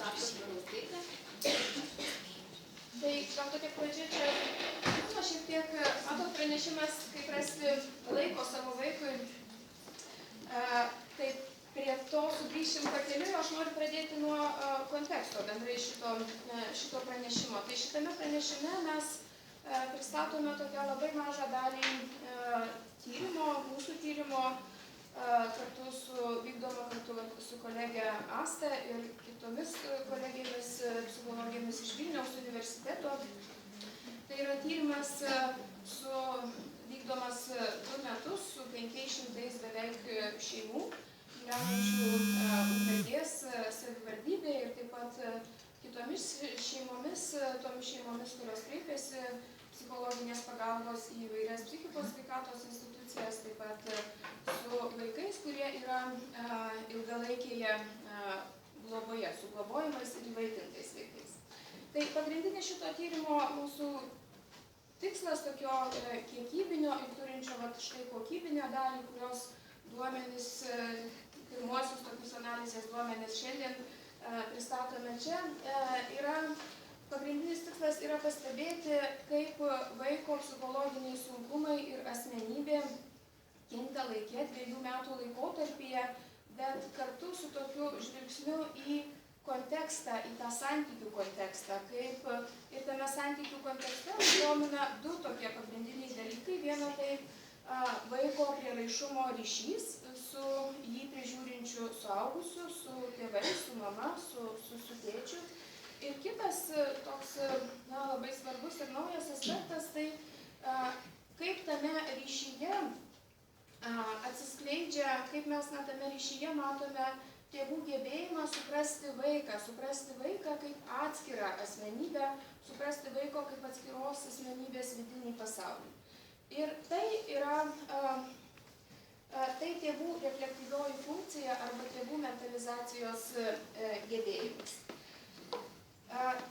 apsaugos veiklą. Tai gal tokia pradžia čia, šiek tiek, matot, pranešimas, kaip rasti laiko savo vaikui. Tai prie to sugrįšim pakeliui, aš noriu pradėti nuo konteksto bendrai šito pranešimo. Tai šitame pranešime mes pristatome tokią labai mažą dalį tyrimo, mūsų tyrimo, vykdoma kartu su kolegė Asta ir kitomis kolegėmis, psichologėmis iš Vilniaus universiteto. Tai yra tyrimas vykdomas 2 metus su 500 beveik šeimų, gyvenančių Ukmergės savivaldybėje ir taip pat kitomis šeimomis, tomis šeimomis, kurios kreipėsi psichologinės pagalbos į įvairias psichikos sveikatos institucijas, taip pat su vaikais, kurie yra ilgalaikėje globoje, su globojimais ir įvaikintais vaikais. Tai pagrindinis šito tyrimo mūsų tikslas tokio kiekybinio ir turinčio štai kokybinę dalį, kurios duomenys, pirmuosius tokius analizės duomenys šiandien pristatome čia, pagrindinis tikslas yra pastebėti, kaip vaiko psichologiniai sunkumai ir asmenybė kinta laike 2 metų laikotarpyje, bet kartu su tokiu žvilgsniu į kontekstą, į tą santykių kontekstą, kaip ir tame santykių kontekste domina 2 tokie pagrindiniai dalykai. Viena tai vaiko prieraišumo ryšys su jį prižiūrinčiu suaugusiu, su tėvais, su mama, su tėčiu. Ir kitas toks labai svarbus ir naujas aspektas, tai kaip tame ryšyje atsiskleidžia, kaip mes tame ryšyje matome tėvų gebėjimą suprasti vaiką kaip atskirą asmenybę, suprasti vaiko kaip atskiros asmenybės vidinį pasaulį. Ir tai yra tėvų reflektyvioji funkcija arba tėvų mentalizacijos gebėjimas.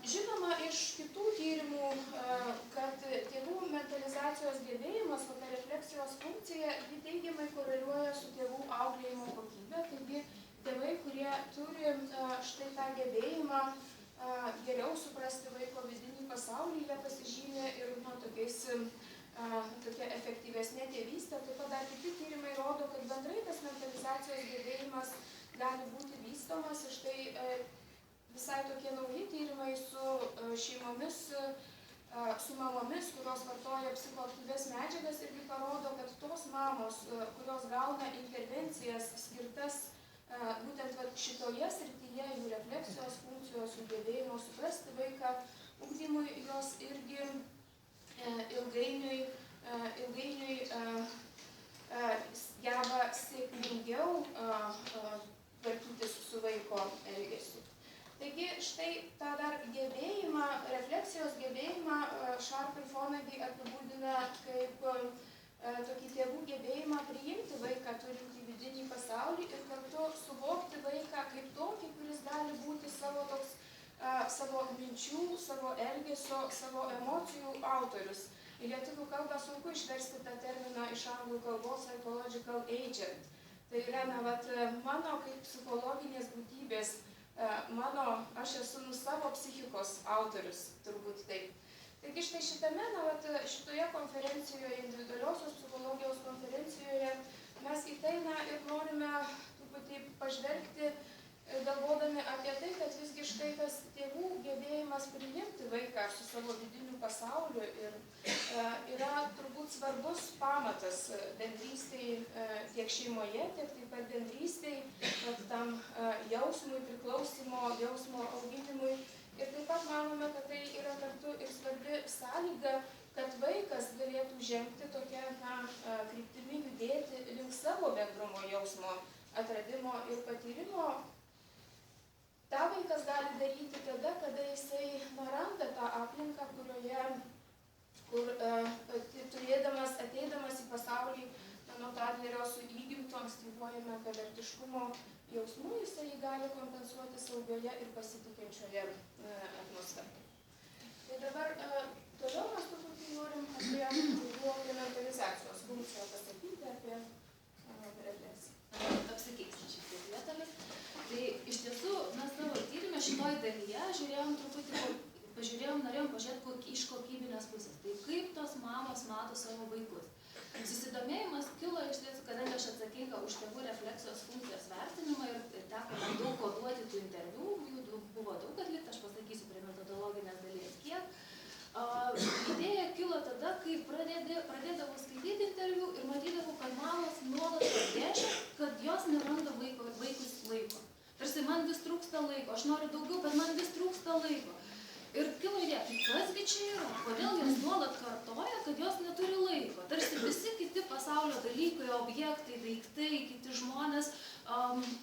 Žinoma iš kitų tyrimų, kad tėvų mentalizacijos gebėjimas, kokia refleksijos funkcija, ji teigiamai koreliuoja su tėvų auklėjimo kokybė. Taigi tėvai, kurie turi štai tą gebėjimą geriau suprasti vaiko vidinį pasaulį, jie pasižymė ir tokia efektyvesnė tėvystė. Taip pat dar kiti tyrimai rodo, kad bendrai tas mentalizacijos gebėjimas gali būti vystomas. Ir štai visai tokie nauji tyrimai su šeimomis, su mamomis, kurios vartoja psichoaktyvias medžiagas, irgi parodo, kad tos mamos, kurios gauna intervencijas skirtas būtent šitoje srityje, jų refleksijos funkcijos, jų gebėjimo suprasti vaiką, ugdymui, jos irgi ilgainiui geba sėkmingiau tvarkytis su vaiko elgesiu. Taigi štai tą dar gebėjimą, refleksijos gebėjimą Sharp ir Fonagy apibūdina kaip tokį tėvų gebėjimą priimti vaiką turintį vidinį pasaulį ir kartu suvokti vaiką kaip tokį, kuris gali būti savo minčių, savo elgesio, savo emocijų autorius. Į lietuvių kalbą sunku išversti tą terminą iš anglų kalbos psychological agent. Tai yra, mano kaip psichologinės būtybės, aš esu savo psichikos autorius, turbūt taip. Taigi štai šitoje konferencijoje, individualiosios psichologijos konferencijoje, mes į tai ir norime truputį pažvelgti, galvodami apie tai, kad visgi štai tas tėvų gebėjimas priimti vaiką su savo vidiniu pasauliu yra turbūt svarbus pamatas bendrystėj tiek šeimoje, tiek taip pat bendrystėj, tam jausmui, priklausimo, jausmo auginimui. Ir taip pat manome, kad tai yra kartu ir svarbi sąlyga, kad vaikas galėtų žengti tokią kryptimi judėti link savo bendrumo jausmo atradimo ir patyrimo. Ta vaikas gali daryti tada, kada jisai randa tą aplinką, ateidamas į pasaulį, nuo Adlerio su įgimtu ankstyvuoju menkavertiškumo jausmu, jisai jį gali kompensuoti saugioje ir pasitikinčioje atmosferoje. Tai dabar toliau mes truputį norim apie mentalizacijos funkciją pasakyti, apie refleksiją. Apsikeisime šiek tiek vietomis. Tai iš tiesų mes savo tyrimę šitoj dalyje žiūrėjom truputį, norėjom pažiūrėti iš kokybinės pusės. Tai kaip tos mamos mato savo vaikus. Susidomėjimas kilo iš tiesų, kadangi aš atsakinga už tėvų refleksijos funkcijos vertinimą ir teko man daug koduoti tų interviu, jų buvo daug atlikta, aš pasakysiu prie metodologinės dalies kiek. Idėja kilo tada, kai pradėdavau skaityti interviu ir matydavau, kad mamos nuolat pabrėžia, kad jos neranda vaikus laiko. Tarsi man vis trūksta laiko, aš noriu daugiau, bet man vis trūksta laiko. Ir kilo idėja, tai kasgi čia yra? Kodėl jos nuolat kartoja, kad jos neturi laiko? Tarsi visi kiti pasaulio dalykai, objektai, daiktai, kiti žmonės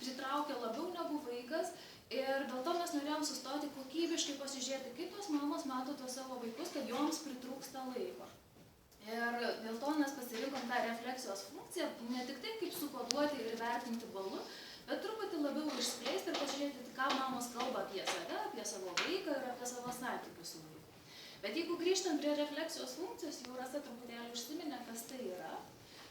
pritraukia labiau negu vaikas. Ir dėl to mes norėjom sustoti kokybiškai pasižiūrėti, kaip tos mamos mato tos savo vaikus, kad joms pritrūksta laiko. Ir dėl to mes pasirinkom tą refleksijos funkciją, ne tik tai kaip sukoduoti ir vertinti balu, bet truputį labiau išskleisti ir pažiūrėti, ką mamos kalba apie save, apie savo vaiką ir apie savo santykius su vaiku. Bet jeigu grįžtant prie refleksijos funkcijos, jau Rasa truputėlį užsiminė, kas tai yra.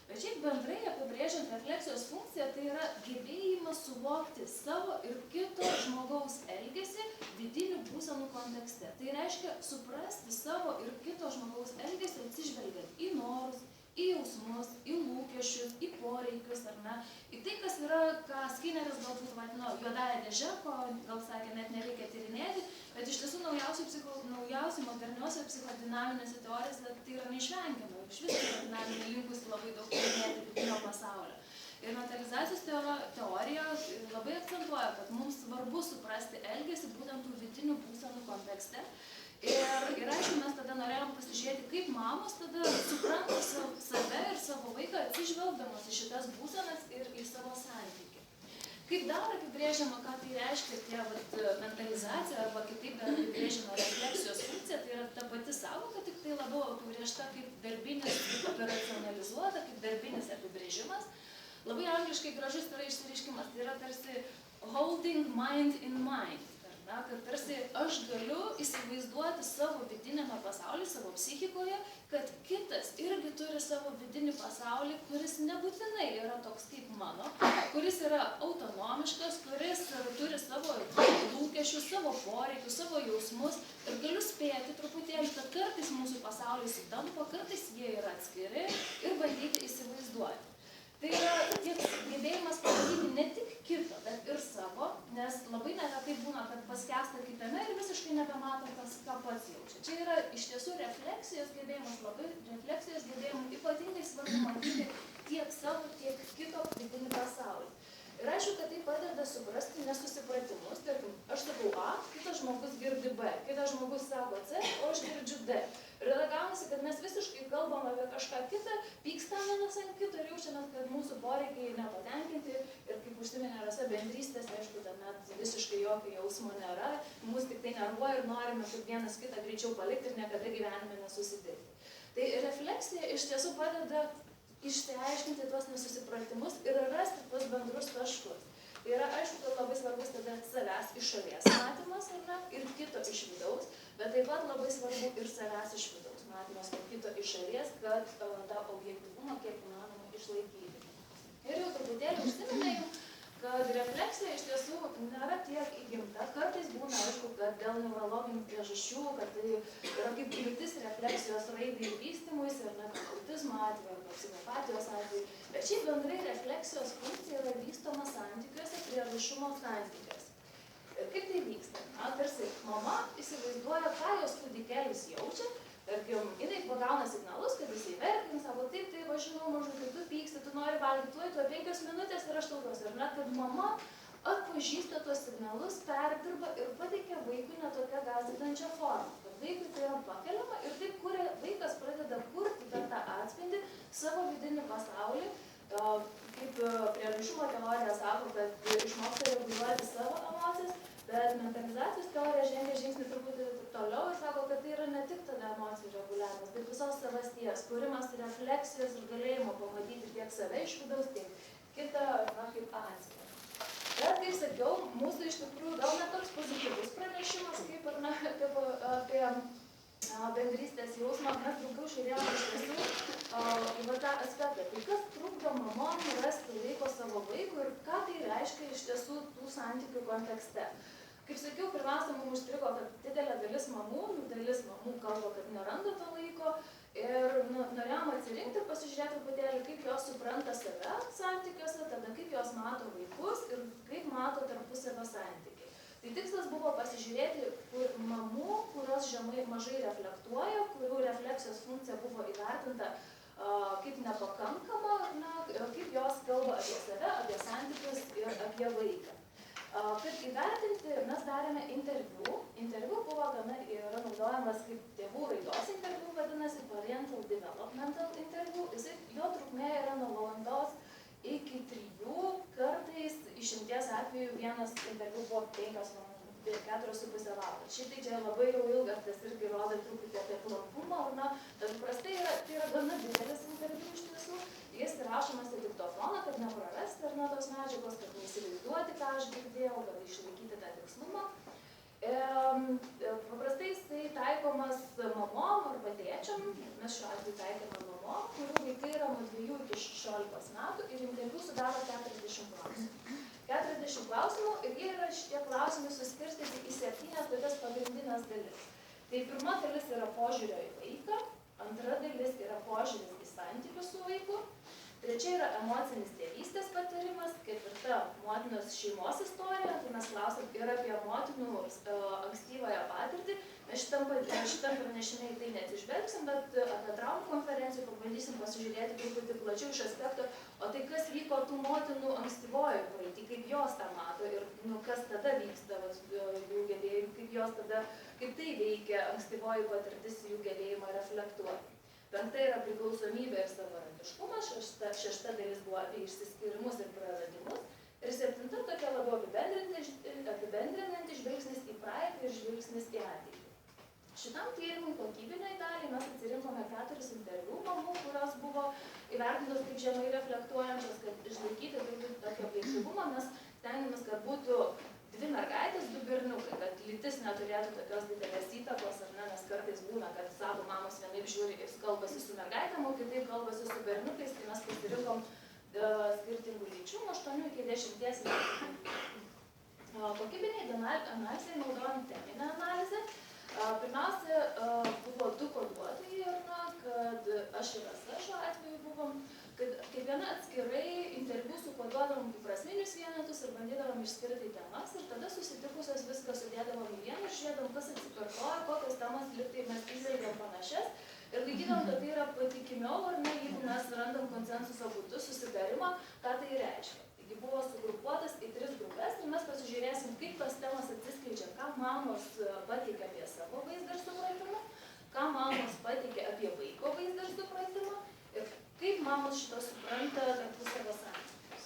Bet šiaip bendrai apibrėžiant refleksijos funkciją, tai yra gebėjimas suvokti savo ir kito žmogaus elgesį vidinių būsenų kontekste. Tai reiškia suprasti savo ir kito žmogaus elgesį atsižvelgiant į norus, į jausmus, į lūkesčius, į poreikius, ar ne, į tai, kas yra, ką Skinneris galbūt vadino juodąja dėže, ko gal sakė, net nereikia tyrinėti, bet iš tiesų naujausiai moderniuose psichodinaminėse teorijose tai yra neišvengiama. Iš viso psichodinaminė linkusi labai daug tyrinėti vidinio pasaulio. Ir mentalizacijos teorija labai akcentuoja, kad mums svarbu suprasti elgesį būtent tų vidinių būsenų kontekste. Ir aišku, mes tada norėjom pasižiūrėti, kaip mamos tada supranta save ir savo vaiką atsižvelgdamos į šitas būsenas ir į savo santykį. Kaip dar apibrėžiama, ką tai reiškia tie mentalizacija arba kitaip dar apibrėžiama refleksijos funkcija, tai yra ta pati savoka, tik tai labiau apibrėžta kaip darbinis, operacionalizuota, kaip darbinis apibrėžimas. Labai angliškai gražus yra išsireiškimas, tai yra tarsi holding mind in mind. Kad tarsi aš galiu įsivaizduoti savo vidinėme pasaulyje, savo psichikoje, kad kitas irgi turi savo vidinį pasaulį, kuris nebūtinai yra toks kaip mano, kuris yra autonomiškas, kuris turi savo lūkesčius, savo poreikius, savo jausmus. Ir galiu spėti truputėlį, kad kartais mūsų pasaulis sutampa, kartais jie yra atskiri ir bandyti įsivaizduoti. Tai yra tiek gebėjimas pamatyti ne tik kito, bet ir savo, nes labai neretai būna, kad paskęsta kitame ir visiškai nebemato, ką pats jaučia. Čia yra iš tiesų refleksijos gebėjimas, labai refleksijos gebėjimu ypatingai svarbu matyti tiek savo, tiek kito vidinį pasaulį. Ir aišku, kad tai padeda suprasti nesusipratimus. Tarkim, aš sakau A, kitas žmogus girdi B, kitas žmogus sako C, o aš girdžiu D. Ir tada gaunasi, kad mes visiškai kalbam apie kažką kitą, pykstam vienas ant kito ir jaučiame, kad mūsų poreikiai nepatenkinti ir kaip užsiminė Rasa, bendrystės, aišku, tuomet visiškai jokio jausmo nėra, mūsų tik tai nervuoja ir norime kaip vienas kitą greičiau palikti ir niekada gyvenime nesusitikti. Tai refleksija iš tiesų padeda išsiaiškinti tuos nesusipratimus ir rasti tuos bendrus taškus. Tai yra, aišku, kad labai svarbus tada savęs iš šalies matymas, ar ne, ir kito iš vidaus, bet taip pat labai svarbu ir savęs iš vidaus matymas, o kito iš šalies, kad tą objektyvumą kiek įmanoma išlaikyti. Ir jau truputėlį užsiminėjau, kad refleksija iš tiesų nėra tiek įgimta. Kartais būna, aišku, kad dėl neurologinių priežasčių, kad tai yra kaip kliūtis refleksijos raidai ir vystymuisi, ar ne, kaip autizmo atveju, arba psichopatijos atveju. Bet šiaip bendrai refleksijos funkcija yra vystoma santykiuose, prieraišumo santykiuose. Ir kaip tai vyksta? Tarsi mama įsivaizduoja, ką jos kūdikėlis jaučia. Tarkim, jinai pagauna signalus, kad jisai verkia, sako, taip, tai važinau mažai, tu pyksti, tu nori valgyti, tuoj 5 minutės ir aš tautos. Ir net, kad mama atpažįsta tuos signalus, perdirba ir pateikia vaikui netokią gąsdinančią formą. Kad vaikui tai yra pakeliama ir taip vaikas pradeda kurti per tą atspindį savo vidinį pasaulį. Kaip prieraišumo teorija sako, kad išmoksta reguliuoti savo emocijas, bet mentalizacijos teorija žengia žingsnį truputį toliau ir sako, kad tai yra ne tik tada emocijų reguliavimas, bet visos savasties, kūrimas refleksijos ir galėjimo pamatyti tiek save iš vidaus, tiek kitą, kaip atskirą. Bet, kaip sakiau, mūsų iš tikrųjų gal ne toks pozityvus pranešimas, kaip ir apie bendrystės jausmą, mes daugiau žiūrėjome iš tiesų į tą aspektą. Tai kas trukdo mamom rasti laiko savo vaikui ir ką tai reiškia iš tiesų tų santykių kontekste. Kaip sakiau, pirmiausia, mums užstrigo, kad didelė dalis mamų kalba, kad neranda to laiko ir norėjom atsirinkti ir pasižiūrėti truputėlį, kaip jos supranta save santykiuose, tada kaip jos mato vaikus ir kaip mato tarpusavio santykiai. Tai tikslas buvo pasižiūrėti mamų, kurios mažai reflektuoja, kurių refleksijos funkcija buvo įvertinta kaip nepakankama, kaip jos kalba apie save, apie santykius ir apie vaiką. Kad įvertinti, mes darėme interviu. Interviu buvo yra naudojamas kaip tėvų raidos interviu, vadinasi parental developmental interviu. Jo trukmė yra nuo valandos iki 3, kartais išimties atveju vienas interviu buvo 4,5 valandos. Šitai čia labai jau ilgas, tas irgi rodo truputį apie trumpumą, bet prastai tai yra gana didelis interviu iš tiesų. Jis įrašomas į diktofoną, kad neprarasti tos medžiagos, kad neįsivaizduoti, ką aš girdėjau, kad išlaikyti tą tikslumą. Paprastai jisai taikomas mamom arba tėčiam, mes šiuo atveju taikėme mamom, kurių vaikai yra nuo 2 iki 16 metų ir interviu sudaro 40 klausimų. 40 klausimų ir jie yra šitie klausimai suskirstyti į 7 tokias pagrindinės dalis. Tai pirma dalis yra požiūrio į vaiką, antra dalis yra požiūris į santykius su vaiku, trečia yra emocinis tėvystės patyrimas, ketvirta motinos šeimos istorija, tai mes klausim ir apie motinų ankstyvąją patirtį. Mes šitam pranešime į tai neatsižvelgsim, bet apie traumų konferencijų pabandysim pasižiūrėti truputį plačiau iš aspekto, o tai kas vyko tų motinų ankstyvojo praeitį, kaip jos tą mato ir kas tada vyksta jų gebėjimų, kaip tai veikia ankstyvoji patirtis jų gebėjimą reflektuoti. 5 yra priklausomybė ir savarankiškumas, 6 dalis buvo apie išsiskyrimus ir praradimus ir 7 tokia labiau apibendrinanti žvilgsnis į praeitį ir žvilgsnis į ateitį. Šitam tyrimui kokybiniai daliai mes atsirinkome 4 interviu mamų, kurios buvo įvertintos kaip žemai reflektuojančios, kad išlaikyti tokio objektyvumą mes stengiamės, kad būtų 2 mergaitės, 2 berniukai, kad lytis neturėtų tokios didelės įtakos, nes kartais būna, kad savo mamos vienaip žiūri ir kalbasi su mergaitėm, o kitaip kalbasi su berniukais, tai mes pasirinkom skirtingų lyčių nuo 8 iki 10 metų. Kokybiniai analizai naudojant teminę analizę. Pirmiausia, buvo 2 koduotojai, kad aš ir Rasa šiuo atveju buvom, kad kiekviena atskirai interviu sukoduodavom į prasminius vienetus ir bandydavom išskirti temas ir tada susitikusios viską sudėdavom į vieną ir žiūrėdavom, kas atsikartoja, kokios temas liktai mes įžvelgiam panašias ir laikydavom, kad tai yra patikimiau ar ne, jeigu mes randam konsensuso būdu susitarimą, ką tai reiškia. Taigi buvo sugrupuotas į 3 grupės ir mes pasižiūrėsim, kaip tos temos atsiskleidžia, ką mamos pateikia apie savo vaizdą ir supratimą, ką mamos pateikia apie vaiko vaizdą ir supratimą ir kaip mamos šitą supranta tarpusavio santykius.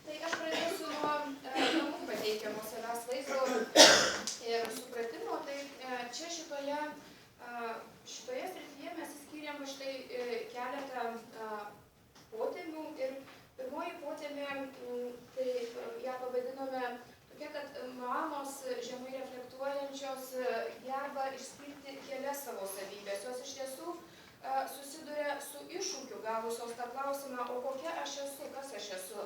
Tai aš pradėsiu nuo mamų pateikiamo savęs vaizdo ir supratimo. Tai čia šitoje srityje mes įskyrėm štai keletą potemių ir pirmoji potemė, tai ją pavadinome tokia, kad mamos žemai reflektuojančios geba išskirti kelias savo savybės. Jos iš tiesų susiduria su iššūkiu gavusios tą klausimą, o kokia aš esu, kas aš esu,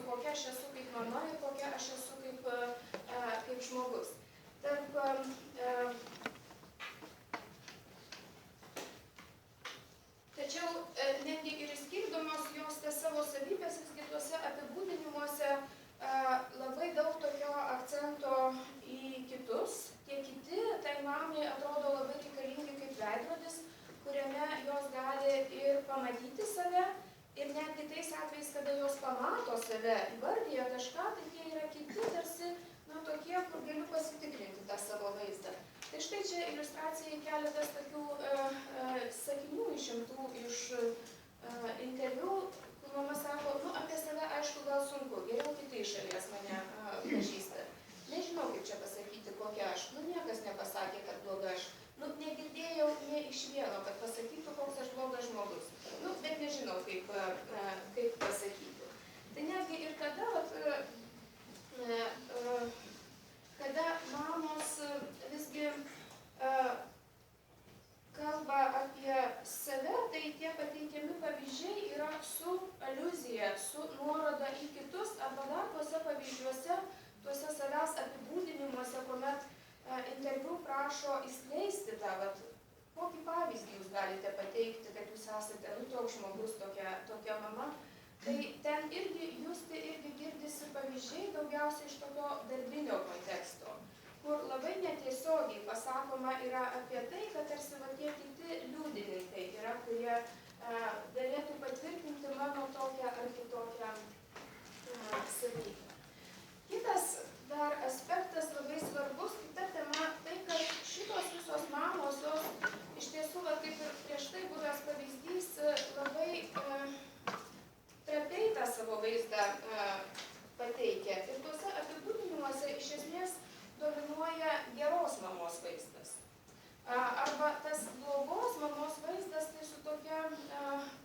kokia aš esu kaip mama ir kokia aš esu kaip žmogus. Tačiau netgi ir išskirdamos jos tas savo savybės, visgi tuose apibūdinimuose labai daug tokio akcento į kitus. Tie kiti, tai mamai atrodo labai reikalingi kaip veidrodis, kuriame jos gali ir pamatyti save, ir netgi tais atvejais, kada jos pamato save, įvardyja kažką, tai tie yra kiti, tarsi tokie, kur galiu pasitikrinti tą savo vaizdą. Tai štai čia iliustracijai keletas tokių sakinių išimtų iš interviu, kur mama sako, apie save aišku gal sunku, geriau kiti iš šalies mane pažįsta. Nežinau, kaip čia pasakyti, kokia aš. Niekas nepasakė, kad bloga aš. Negirdėjau ne iš vieno, kad pasakytų, koks aš blogas žmogus. Bet nežinau, kaip pasakyti. Tai netgi ir tada, kada mamos visgi kalba apie save, tai tie pateikiami pavyzdžiai yra su aliuzija, su nuoroda į kitus arba dar tuose pavyzdį jūs galite pateikti, kad jūs esate, toks žmogus, tokia mama. Tai ten irgi girdisi pavyzdžiai daugiausiai iš tokio darbinio konteksto, kur labai netiesiogiai pasakoma yra apie tai, kad tarsi va tie kiti liudininkai yra, kurie galėtų patvirtinti mano tokią ar kitokią savybę. Kitas dar aspektas labai svarbus, kita tema, tai kad šitos visos mamos, jos iš tiesų, kaip ir prieš tai buvęs pavyzdys, labai trapiai tą savo vaizdą pateikia. Ir tuose apibūdinimuose iš esmės dominuoja geros mamos vaizdas. Arba tas blogos mamos vaizdas, tai su tokia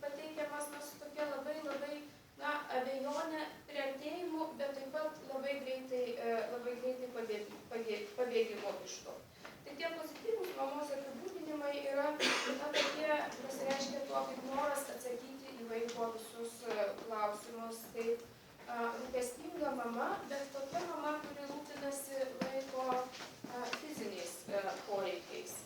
pateikiamas, su tokia labai abejonė priartėjimu, bet taip pat labai greitai pabėgimo iš to. Tai tie pozityvūs mamos apibūdinimai yra tokie, pasireiškia tuo kaip noras atsakyti į vaiko visus klausimus, kaip rūpestinga mama, bet tokia mama, kuri rūpinasi vaiko fiziniais poreikiais.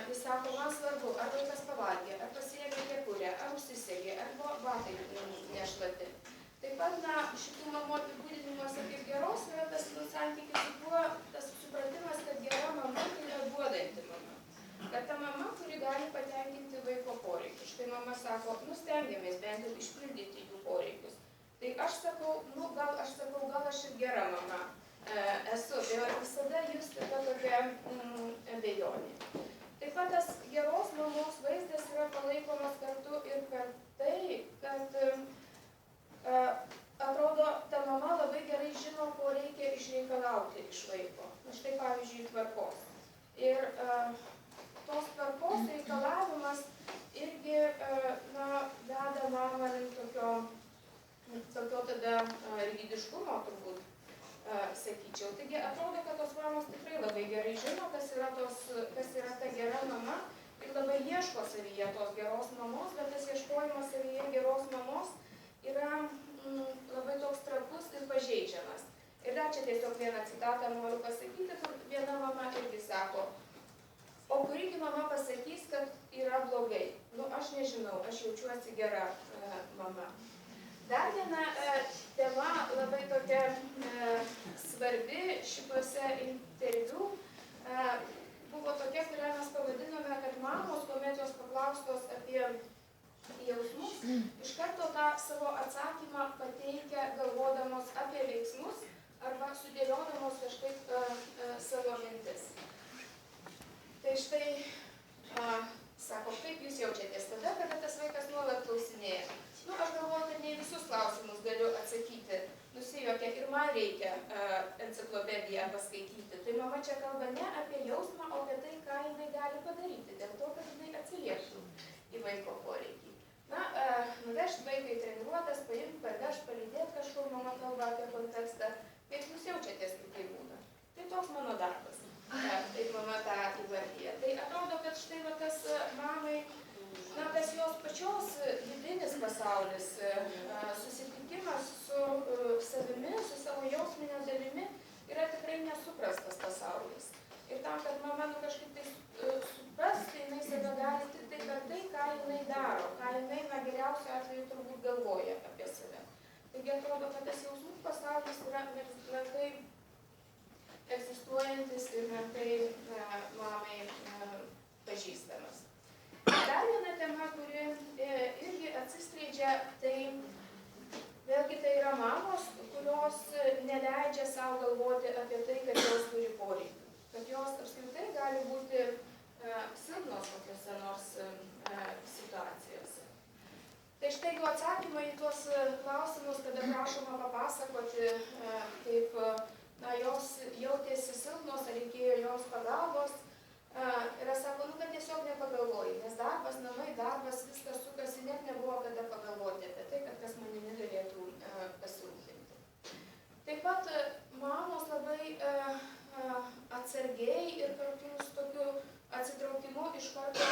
Jis sako, man svarbu, ar vaikas pavalgė, ar pasiėmė kepurę, ar užsisegė, ar batai nešlati. Taip pat, šitų mamų apibūdinimuose kaip geros yra tas santykis su tuo, tas supratimas, kad gera mama tai yra duodanti mama. Kad ta mama, kuri gali patenkinti vaiko poreikius. Štai mama sako, stengiamės bent jau išpildyti jų poreikius. Tai aš sakau, gal aš ir gera mama esu. Tai visada justi ta tokia abejonė. Taip pat tas geros mamos vaizdas yra palaikomas kartu ir per tai, kad atrodo, ta mama labai gerai žino, ko reikia išreikalauti iš vaiko. Štai pavyzdžiui, tvarkos. Ir tos tvarkos reikalavimas irgi veda mamą link tokio tada rigidiškumo turbūt. Sakyčiau. Taigi atrodo, kad tos mamos tikrai labai gerai žino, kas yra ta gera mama ir labai ieško savyje tos geros mamos, bet tas ieškojimas savyje geros mamos yra labai toks trapus ir pažeidžiamas. Ir dar čia tiesiog vieną citatą noriu pasakyti, kur viena mama irgi sako, o kurigi mama pasakys, kad yra blogai. Aš nežinau, aš jaučiuosi gera mama. Dar viena tema labai tokia svarbi šituose interviu buvo tokia, kurią mes pavadinome, kad mamos, kuomet jos paklaustos apie jausmus, iš karto tą savo atsakymą pateikia galvodamos apie veiksmus arba sudėliodamos kažkaip savo mintis. Tai štai, sako, kaip jūs jaučiatės tada, kada tas vaikas nuolat klausinėja. Aš galvoju, kad ne visus klausimus galiu atsakyti, nusijuokia ir man reikia enciklopediją paskaityti. Tai mama čia kalba ne apie jausmą, o apie tai, ką jinai gali padaryti, dėl to, kad jinai atsilieptų į vaiko poreikį. Nuvežti vaiką į treniruotas, paimti, parvežti, palydėti kažkur, mama kalba apie kontekstą. Kaip jūs jaučiatės, kaip tai būna? Tai toks mano darbas. Taip mama tą įvardyja. Tai atrodo, kad štai tas mamai, tas jos pačios vidinis pasaulis, susitikimas su savimi, su savo jausminė dalimi yra tikrai nesuprastas pasaulis. Ir tam, kad mama kažkaip tai suprasti, jinai save gali tik tai per tai, ką jinai daro, ką jinai geriausiu atveju turbūt galvoja apie save. Taigi atrodo, kad tas jausmų pasaulis yra menkai egzistuojantis ir menkai mamai pažįstamas. Dar viena tema, kuri irgi atsiskleidžia, tai vėlgi tai yra mamos, kurios neleidžia savo galvoti apie tai, kad jos turi poreikių. Kad jos apskritai gali būti silpnos kokiuose nors situacijose. Tai štai jų atsakymai į tuos klausimus, kada prašoma papasakoti, kaip jos jautėsi silpnos, ar reikėjo jos pagalbos. Ir aš sako, kad tiesiog nepagalvoji, nes darbas, namai, darbas, viskas sukasi, net nebuvo kada pagalvoti apie tai, kad kas manimi galėtų pasirūpinti. Taip pat mamos labai atsargiai ir kartu su tokiu atsitraukimu iš karto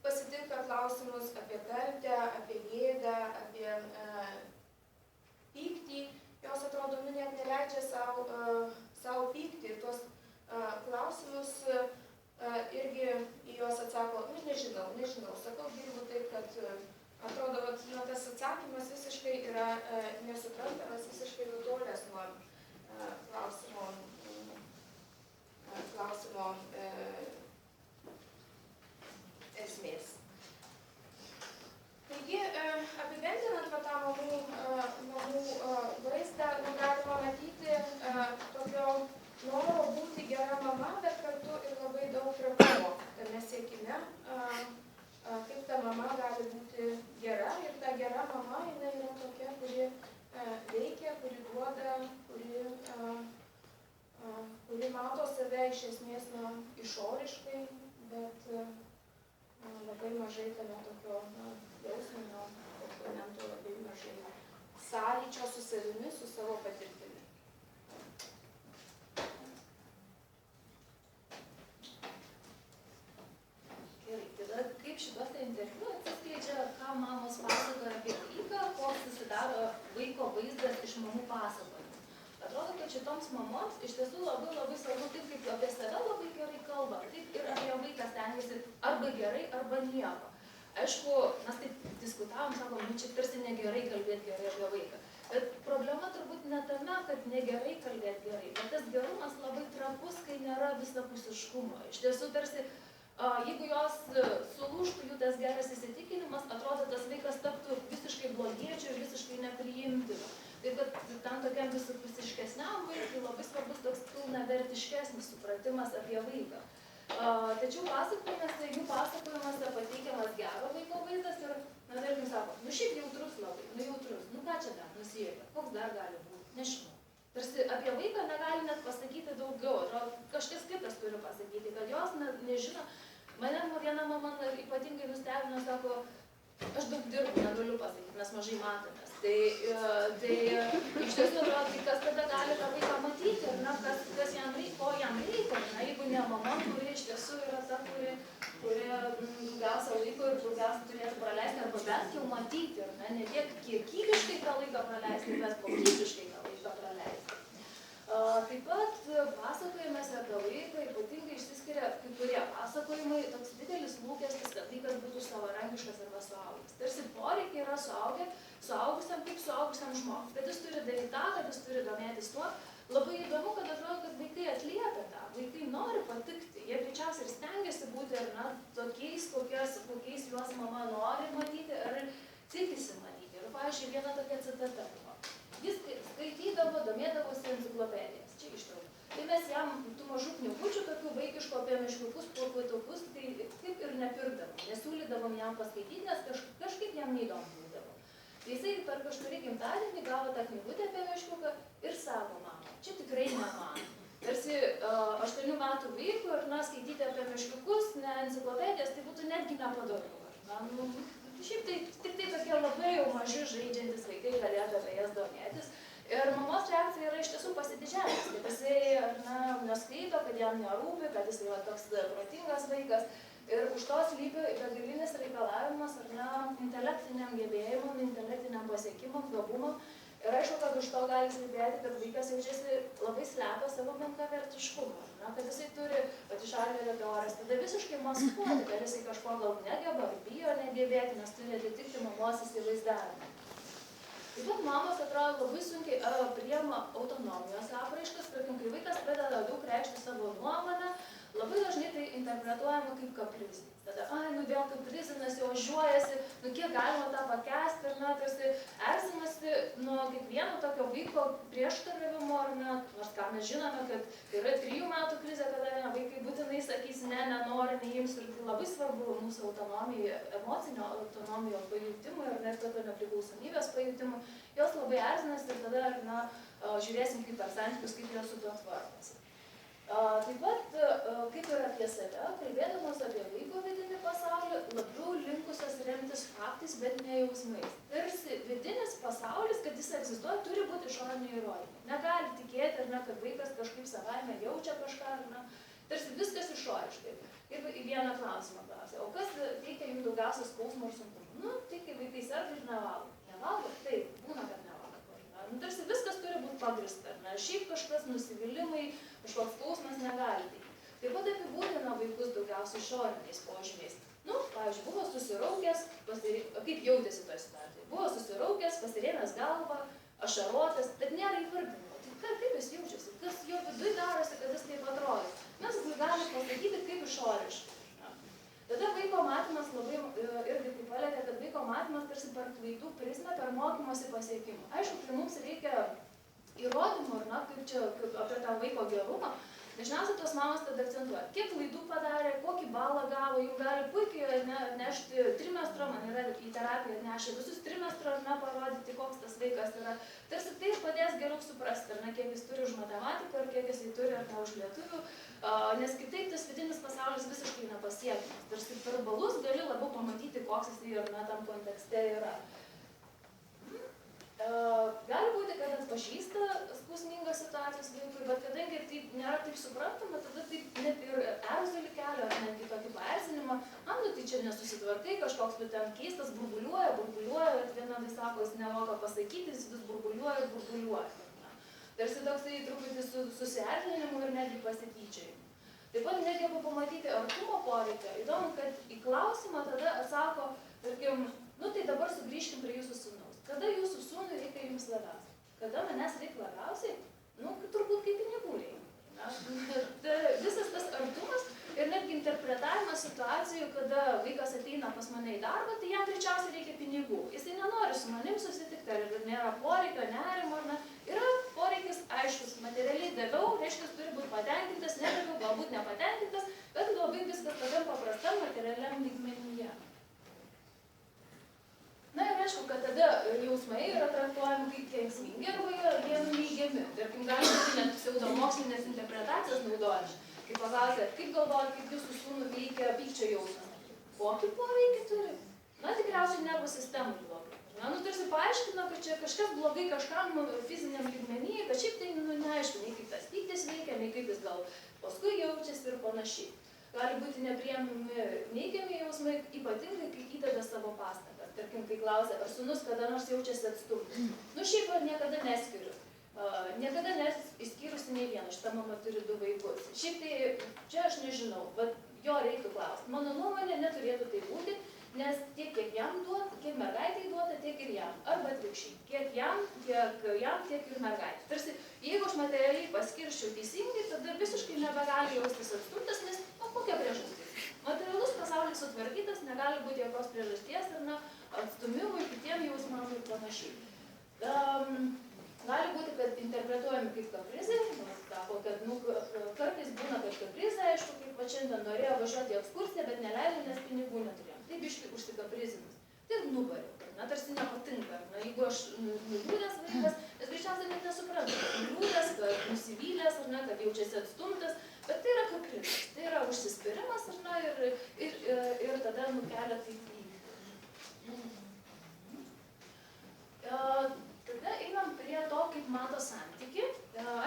pasitinka klausimus apie kaltę, apie gėdą, apie pyktį kad atrodo, kad tas atsakymas visiškai yra nesuprantamas, visiškai nutolęs nuo klausimo esmės. Taigi, apibendrinant tą mamų vaizdą, galima matyti tokio noro būti gera mama, bet kartu ir labai daug trapumo tame siekime, kaip ta mama gali būti gera. Ir ta gera mama, jinai yra tokia, kuri veikia, kuri duoda, kuri mato save iš esmės išoriškai, bet labai mažai tame tokio jausminio komponento, labai mažai sąlyčio su savimi, su savo patirtimi. Gerai, tada kaip šituose interviu atsiskleidžia, ką mamos pasakoja apie vaiką, koks susidaro vaiko vaizdas iš mamų pasakojimų. Atrodo, kad šitoms mamoms iš tiesų labai svarbu, taip kaip apie save labai gerai kalba, taip ir apie vaiką stengiasi arba gerai, arba nieko. Aišku, mes taip diskutavom, sakom, čia tarsi negerai kalbėti gerai apie vaiką. Bet problema turbūt ne tame, kad negerai kalbėti gerai, bet tas gerumas labai trapus, kai nėra visapusiškumo. Iš tiesų, tarsi, jeigu jos sulūžtų jų tas geras įsitikinimas, atrodo, tas vaikas taptų visiškai blogiečiu ir visiškai nepriimtinu. Taip, kad tam tokiam visapusiškesniam vaikui labai svarbus toks pilnavertiškesnis supratimas apie vaiką. Tačiau pasakojimuose, jų pasakojimuose pateikiamas gero vaiko vaizdas ir, tarkim, sako, šiaip jautrus labai, jautrus, ką čia dar nusijuokia, koks dar gali būti, nežinau. Tarsi apie vaiką negali net pasakyti daugiau, atrodo, kažkas kitas turi pasakyti, kad jos nežino. Mane viena mama ypatingai nustebino, sako, aš daug dirbu, negaliu pasakyti, mes mažai matomės. Tai iš tiesų atrodo, tai kas tada gali tą vaiką matyti, kas jam reikia, ko jam reikia, jeigu ne mama, kuri iš tiesų yra ta, kuri daugiausia laiko ir daugiausia turėtų praleisti, arba bent jau matyti, ne tiek kiekybiškai tą laiką praleisti, bet kokybiškai tą laiką praleisti. Taip pat pasakojimas apie vaiką ypatingai išsiskiria kai kurie pasakojimai, toks didelis lūkestis, kad vaikas būtų savarankiškas arba suaugęs. Tarsi poreikiai yra suaugusiam kaip suaugusiam žmogui, kad jis turi daryti tą, kad jis turi domėtis tuo. Labai įdomu, kad atrodo, kad vaikai atliepia tą, vaikai nori patikti, jie greičiausiai ir stengiasi būti tokiais, kokiais juos mama nori matyti ar tikisi matyti. Ir, pavyzdžiui, viena tokia citata buvo. Jis skaitydavo, domėdavosi enciklopedijas, čia ištraukiu. Tai mes jam tų mažų knygučių, tokių vaikiškų apie meškiukus, purpuitukus, tai kaip ir nepirkdavom, nesiūlydavom jam paskaityti, nes kažkaip jam neįdomu būdavo. Tai jisai per kažkurį gimtadienį gavo tą knygutę apie meškiuką ir sako, mama, čia tikrai ne man. Tarsi 8 metų vaikų ir skaityti apie meškiukus, ne enciklopedijas, tai būtų netgi nepadoru. Šiaip tai tik tai tokie labai jau maži žaidžiantis vaikai galėtų apie jas domėtis. Ir mamos reakcija yra iš tiesų pasididžiavimas, kad jisai neskaito, kad jam nerūpi, kad jisai yra toks protingas vaikas. Ir už to slypi begalinis reikalavimas intelektiniam gebėjimam, intelektiniam pasiekimam, gabumam. Ir aišku, kad už to gali slypėti, kad vaikas jaučiasi labai slepia savo menkavertiškumą. Kad jisai turi, iš Adlerio teorijos, tada visiškai maskuoti, kad jisai kažko gal negeba, bijo negebėti, nes turi atitikti mamos įsivaizdavimą. Taip pat mamos atrodo labai sunkiai priima autonomijos apraiškas, tarkim, kai vaikas pradeda daug reikšti savo nuomonę, labai dažnai tai interpretuojama kaip kaprizas. Tada, vėl kaprizinas, jau ožiuojasi, kiek galima tą pakęsti, tarsi erzinasi nuo kiekvieno tokio vaiko prieštaravimo, nors ką mes žinome, kad yra 3 metų krizė, kada vaikai būtinai sakys, nenori, neims, ir tai labai svarbu mūsų autonomijai, emocinio autonomijos pajutimui ir net tokio nepriklausomybės pajutimui, jos labai erzinasi ir tada, žiūrėsim kaip per santykius, kaip jos su tuo tvarkosi. Taip pat, kaip ir apie save, kalbėdamos apie vaiko vidinį pasaulį, labiau linkusios remtis faktais, bet ne jausmais. Tarsi vidinis pasaulis, kad jis egzistuoja, turi būti išoriniai įrodymai. Negali tikėti, kad vaikas kažkaip savaime jaučia kažką, tarsi viskas išoriškai. Ir vieną klausimą klausia, o kas teikia jums daugiausia skausmo ir sunkumų? Tai kai vaikai serga ir nevalgo. Nevalgo? Taip, būna, kad nevalgo. Tarsi viskas turi būti pagrįsta. Šiaip kažkas nusivylimai, kažkoks skausmas negali tai. Taip pat apibūdina vaikus daugiausiai išoriniais požymiais. Nu, pavyzdžiui, buvo susiraukęs, kaip jautėsi toje situacijoje. Buvo susiraukęs, pasirėmęs galvą, ašarotas, bet nėra įvardinimo. Tai kaip jis jaučiasi, kas jo viduje darosi, kad jis taip atrodo. Mes galime pasakyti, kaip išoriškai. Tada vaiko matymas labai irgi taip palėtė, kad vaiko matymas tarsi per klaidų prizmę, per mokymosi pasiekimų. Aišku, kai mums reikia įrodymų, kaip čia apie tą vaiko gerumą, dažniausiai tos mamos tada akcentuoja, kiek klaidų padarė, kokį balą gavo, jų gali puikiai nešti trimestro, man yra į terapiją nešė visus trimestro, parodyti, koks tas vaikas yra. Tarsi tai padės geriau suprasti, kiek jis turi už matematiką, ar kiek jis turi ar ne už lietuvių, nes kitaip tas vidinis pasaulis visiškai nepasiekiamas. Tarsi per balus gali labiau pamatyti, koks jis ir tam kontekste yra. Gali būti, kad atpažįsta skausmingas situacijas vaikui, bet kadangi tai nėra taip suprantama, tada taip net ir erzelį kelia, ar netgi tokį paerzinimą, nu tai čia nesusitvarkai, kažkoks tu ten keistas, burbuliuoja, vienodai sako, jis nemoka pasakyti, jis vis burbuliuoja. Tarsi toksai truputį susierzinimu ir netgi pasityčiajimu. Taip pat negeba pamatyti artumo poreikio. Įdomu, kad į klausimą tada atsako, tarkim, nu tai dabar sugrįžkim prie jūsų sūnaus. Kada jūsų sūnui reikia jums labiausiai? Kada manęs reikia labiausiai? Nu, turbūt kaip pinigų reikia. Visas tas artumas ir netgi interpretavimas situacijų, kada vaikas ateina pas mane į darbą, tai jam greičiausiai reikia pinigų. Jisai nenori su manim susitikti, ar nėra poreikio, nerimo, ar ne. Yra poreikis aiškus, materialiai daviau, reiškia, turi būti patenkintas, nedaviau, galbūt nepatenkintas, bet labai viskas tokiam paprastam materialiam lygmenyje. Na ir aišku, kad tada jausmai yra traktuojami kaip kenksmingi arba jie nuneigiami. Tarkim, gali būti net pseudomokslinės interpretacijas naudojami. Kaip paklausė, kaip galvojat, kaip jūsų sūnų veikia pykčio jausmas? Kokį poveikį turi? Na, tikriausiai nervų sistemų blogai. Nu, tarsi paaiškino, kad čia kažkas blogai kažkam fiziniam lygmenyje, bet šiaip tai neaišku, nei kaip tas pyktis veikia, nei kaip jis gal paskui jaučiasi ir panašiai. Gali būti nepriemami neigiami jausmai, ypatingai, kai įdeda savo pastangas. Tarkim, kai klausia, ar sūnus kada nors jaučiasi atstumtas. Nu, šiaip ar niekada neskiriu. Niekada neskyrusį nei vieną, šitą mama turi 2 vaikus. Šiaip tai, čia aš nežinau, bet jo reiktų klausti. Mano nuomonė neturėtų tai būti, nes tiek, kiek jam duota, kiek mergaitai duota, tiek ir jam. Arba atvirkščiai, kiek jam, tiek ir mergaitė. Tarsi, jeigu aš materialiai paskirščiau teisingai, tada visiškai nebegali jaustis atstumtas, nes kokia priežastis? Materialus pasaulis sutvarkytas, negali būti jokios priežasties ar atstumimui, kitiem jausmam ir panašiai. Gali būti, kad interpretuojami kaip kaprizai, sako, kad kartais būna, kad kaprizai, aišku, kaip va šiandien norėjo važiuoti į ekskursiją, bet neleido, nes pinigų neturėjom. Taip biškai užsikaprizinis. Tai ir nubariau, tarsi nepatinka. Jeigu aš nuliūdęs vaikas, nes greičiausiai net nesuprantu, kad nuliūdęs, kad nusivylęs, kad jaučiasi atstumtas, bet tai yra kaprizas, tai yra užsispyrimas ir tada nukelia tai į. Tada einam prie to, kaip mato santykį.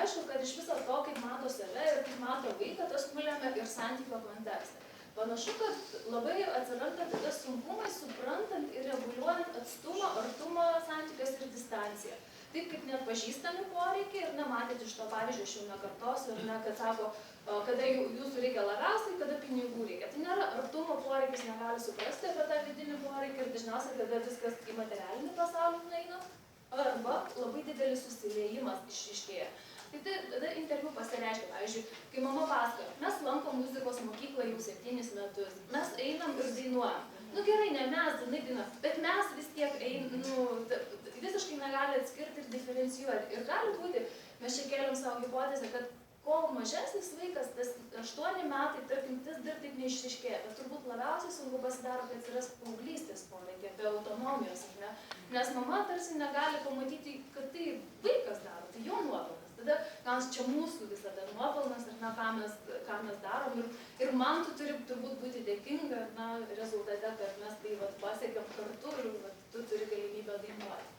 Aišku, kad iš viso to, kaip mato save ir kaip mato vaiką, tas nulėmė ir santykio kontekstą. Panašu, kad labai atsiranda tada sunkumai suprantant ir reguliuojant atstumą, artumą, santykius ir distanciją. Taip kaip net pažįstami poreikiai ir nematėt iš to pavyzdžio, aš jau nekartosiu, kad sako, kada jūsų reikia labiausiai, kada pinigų reikia. Tai nėra artumo poreikis, negali suprasti apie tą vidinį poreikį ir dažniausiai kada viskas į materialinį pasaulį nueina, arba labai didelis susiliejimas išryškėja. Tai tada interviu pasireiškia, pavyzdžiui, kai mama pasakoja, mes lankom muzikos mokyklą jau 7 metus, mes einam ir dainuojam. Nu gerai, ne mes, dainuojam, bet mes vis tiek visiškai negali atskirti ir diferencijuoti. Ir gali būti, mes čia keliam savo hipotezę, kad kol mažesnis vaikas, tas 8 metai, tarkim, tas dar taip neišryškėja, bet turbūt labiausiai sunku pasidaro, kad atsiras paauglystės poreikė, be autonomijos, ne? Nes mama tarsi negali pamatyti, kad tai vaikas daro, tai jo nuopelnas. Tada, gal čia mūsų visada nuopelnas, ką mes darom, ir man tu turi turbūt būti dėkinga, rezultate, kad mes tai pasiekėm kartu ir tu turi galimybę dainuoti.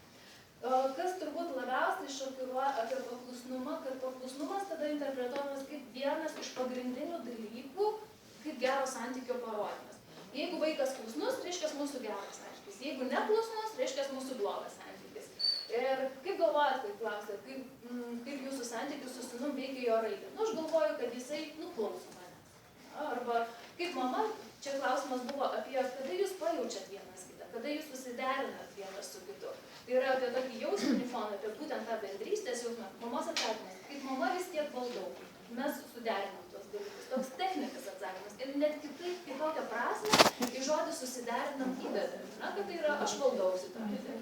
Kas turbūt labiausiai šokiruoja apie paklusnumą, kad paklusnumas tada interpretuojamas kaip vienas iš pagrindinių dalykų, kaip gero santykio parodymas. Jeigu vaikas klusnus, reiškia mūsų geras santykis. Jeigu neklusnus, reiškia mūsų blogas santykis. Ir kaip galvojat, kaip klausėt, kaip jūsų santykis su sūnum veikia jo raidą? Nu, aš galvoju, kad jisai klauso manęs. Arba kaip mama, čia klausimas buvo apie, kada jūs pajaučiat vienas kitą, kada jūs susiderinat vienas su kitu. Tai yra apie tokį jausminį foną, apie būtent tą bendrystės jausmą. Mamos atsakymas, kaip mama vis tiek valdau, mes suderinam tuos dalykus. Toks technikas atsakymas. Ir net kitokią prasme į žodį susiderinam įdedam. Na, kad tai yra aš valdau situaciją.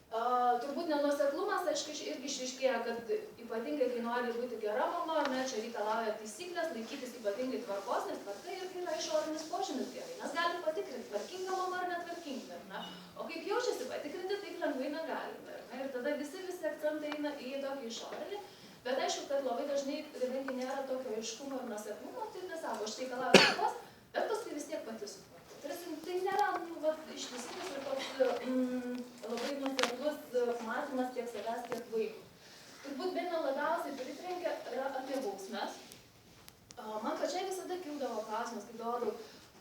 Turbūt nenuoseklumas, aišku, irgi išryškėja, kad ypatingai, kai nori būti gera mama, ne, čia reikalauja taisyklės, laikytis ypatingai tvarkos, nes tvarka irgi yra išorinis požymis gerai. Mes galime patikrinti, tvarkinga mama ar netvarkinga. Ne? O kaip jaučiasi patikrinti, taip lengvai negalime. Ne? Ir tada visi akcentai eina į tokį išorinį. Bet aišku, kad labai dažnai, kadangi nėra tokio aiškumo ir nuoseklumo, tai nesako, aš reikalauju tvarkos, bet paskui vis tiek pati sutvarkau. Tai nėra ištisinis ir toks labai nuoseklus matymas tiek savęs, tiek vaikų. Turbūt bene labiausiai pritrenkia yra apie bausmes. Man pačiai visada kildavo klausimas, kai galvodavau,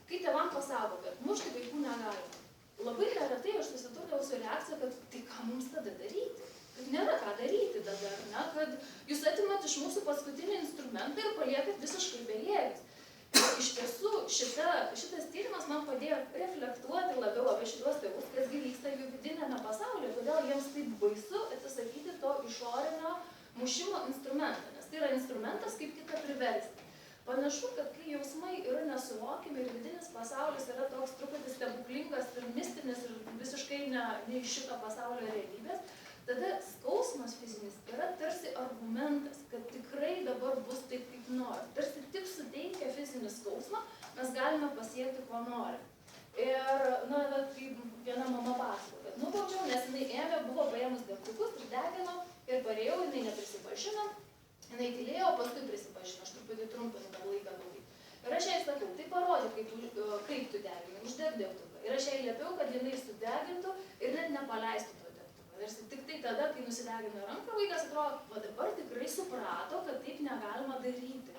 kai tėvam pasako, kad mušti vaikų negalima. Labai neretai aš susidurdavau su reakcija, kad tai ką mums tada daryti? Kad nėra ką daryti tada, ne? Kad jūs atimat iš mūsų paskutinį instrumentą ir paliekat visiškai bejėgius. Iš tiesų, šitas tyrimas man padėjo reflektuoti labiau apie šitos tėvus, kasgi vyksta jų vidinėme pasaulyje, kodėl jiems taip baisu atsisakyti to išorinio mušimo instrumento, nes tai yra instrumentas, kaip kitą priversti. Panašu, kad kai jausmai yra nesuvokiami ir vidinis pasaulis yra toks truputį stebuklingas ir mistinis ir visiškai ne iš šito pasaulio realybės, tada skausmas fizinis yra tarsi argumentas, kad tikrai dabar bus taip, kaip nori. Tarsi tik suteikia fizinį skausmą, mes galime pasiekti, ko nori. Ir, na, kaip viena mama pasako, kad nubaudžiau, nes jinai buvo paėmus degtukus ir degino ir parėjau, jinai neprisipažino, jinai tylėjo, paskui prisipažino, aš truputį trumpinu tą laiką daugiai. Ir aš jai sakiau, tai parodyk, kaip tu degini, uždeg degtuką. Ir aš jai liepiau, kad jinai sudegintų ir net nepaleistų to degtuko. Ir tik tai tada, kai nusidegino ranką, vaikas atrodo, va dabar tikrai suprato, kad taip negalima daryti.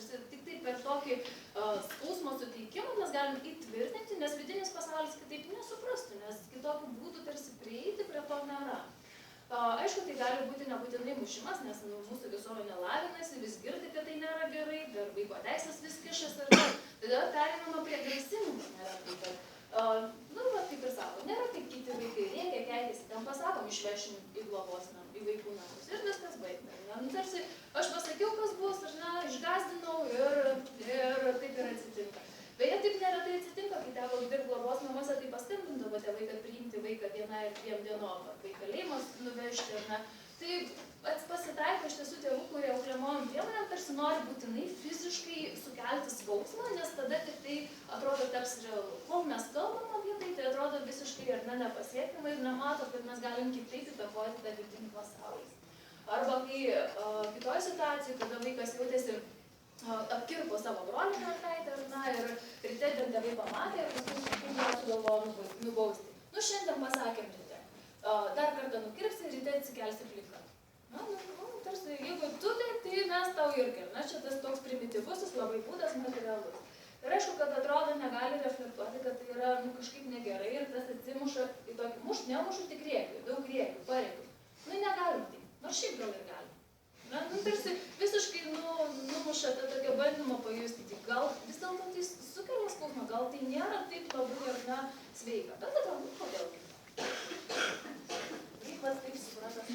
Tik tai per tokį skausmo suteikimą mes galim įtvirtinti, nes vidinis pasaulis kitaip nesuprastų, nes kitokių būdų tarsi prieiti prie to nėra. Aišku, tai gali būti nebūtinai mušimas, nes mūsų visuomenė lavinasi, vis girdi, kad tai nėra gerai, dar vaiko teisės vis kišas ir tada pereinama prie grasinimų, nėra taip, kad, kaip ir sako, nėra kaip kiti vaikai, reikia keitis, ten pasakom, išvešim į globos namą, į vaikų namus ir viskas baigta. Tarsi aš pasakiau, kas bus, aš išgazdinau ir taip ir atsitinka. Beje, taip neretai atsitinka, kai teko dirbti globos namuose, tai paskambindavo tėvai, kad priimti vaiką vieną ir 2 dienom, arba į kalėjimus nuvežti. Tai pasitaiko iš tiesų tėvų, kurie auklėjamojom priemonėm tarsi nori būtinai fiziškai sukelti skausmą, nes tada tik tai atrodo taps realu. Kol mes kalbam apie tai, tai atrodo visiškai ar nepasiekiama ir nemato, kad mes galim kitaip įtakoti tą vidinį pasaulį. Arba kai kitoj situacijai, kada vaikas jautėsi apkirpo savo brolį mergaitę, ir ryte tėvai pamatė ir paskui sugalvojo nubausti. Šiandien pasakėm ryte. Dar kartą nukirpsi, ryte atsikelsi plika. Tarsi, jeigu tu tai mes tau irgi. Čia tas toks primityvusis labai būdas materialus. Ir aišku, kad atrodo negali reflektuoti, kad tai yra kažkaip negerai ir tas atsimuša į tokį nemušu tik rėkiu, daug rėkiu, pareikiu. Negalim taip, nors šiaip gal ir galim. Tarsi visiškai numuša tą tokią bandymą pajusti, tai gal vis dėlto tai sukelia skausmą, gal tai nėra taip labai ar sveika, bet atrodo, kodėl kaip. Kaip taip supratas.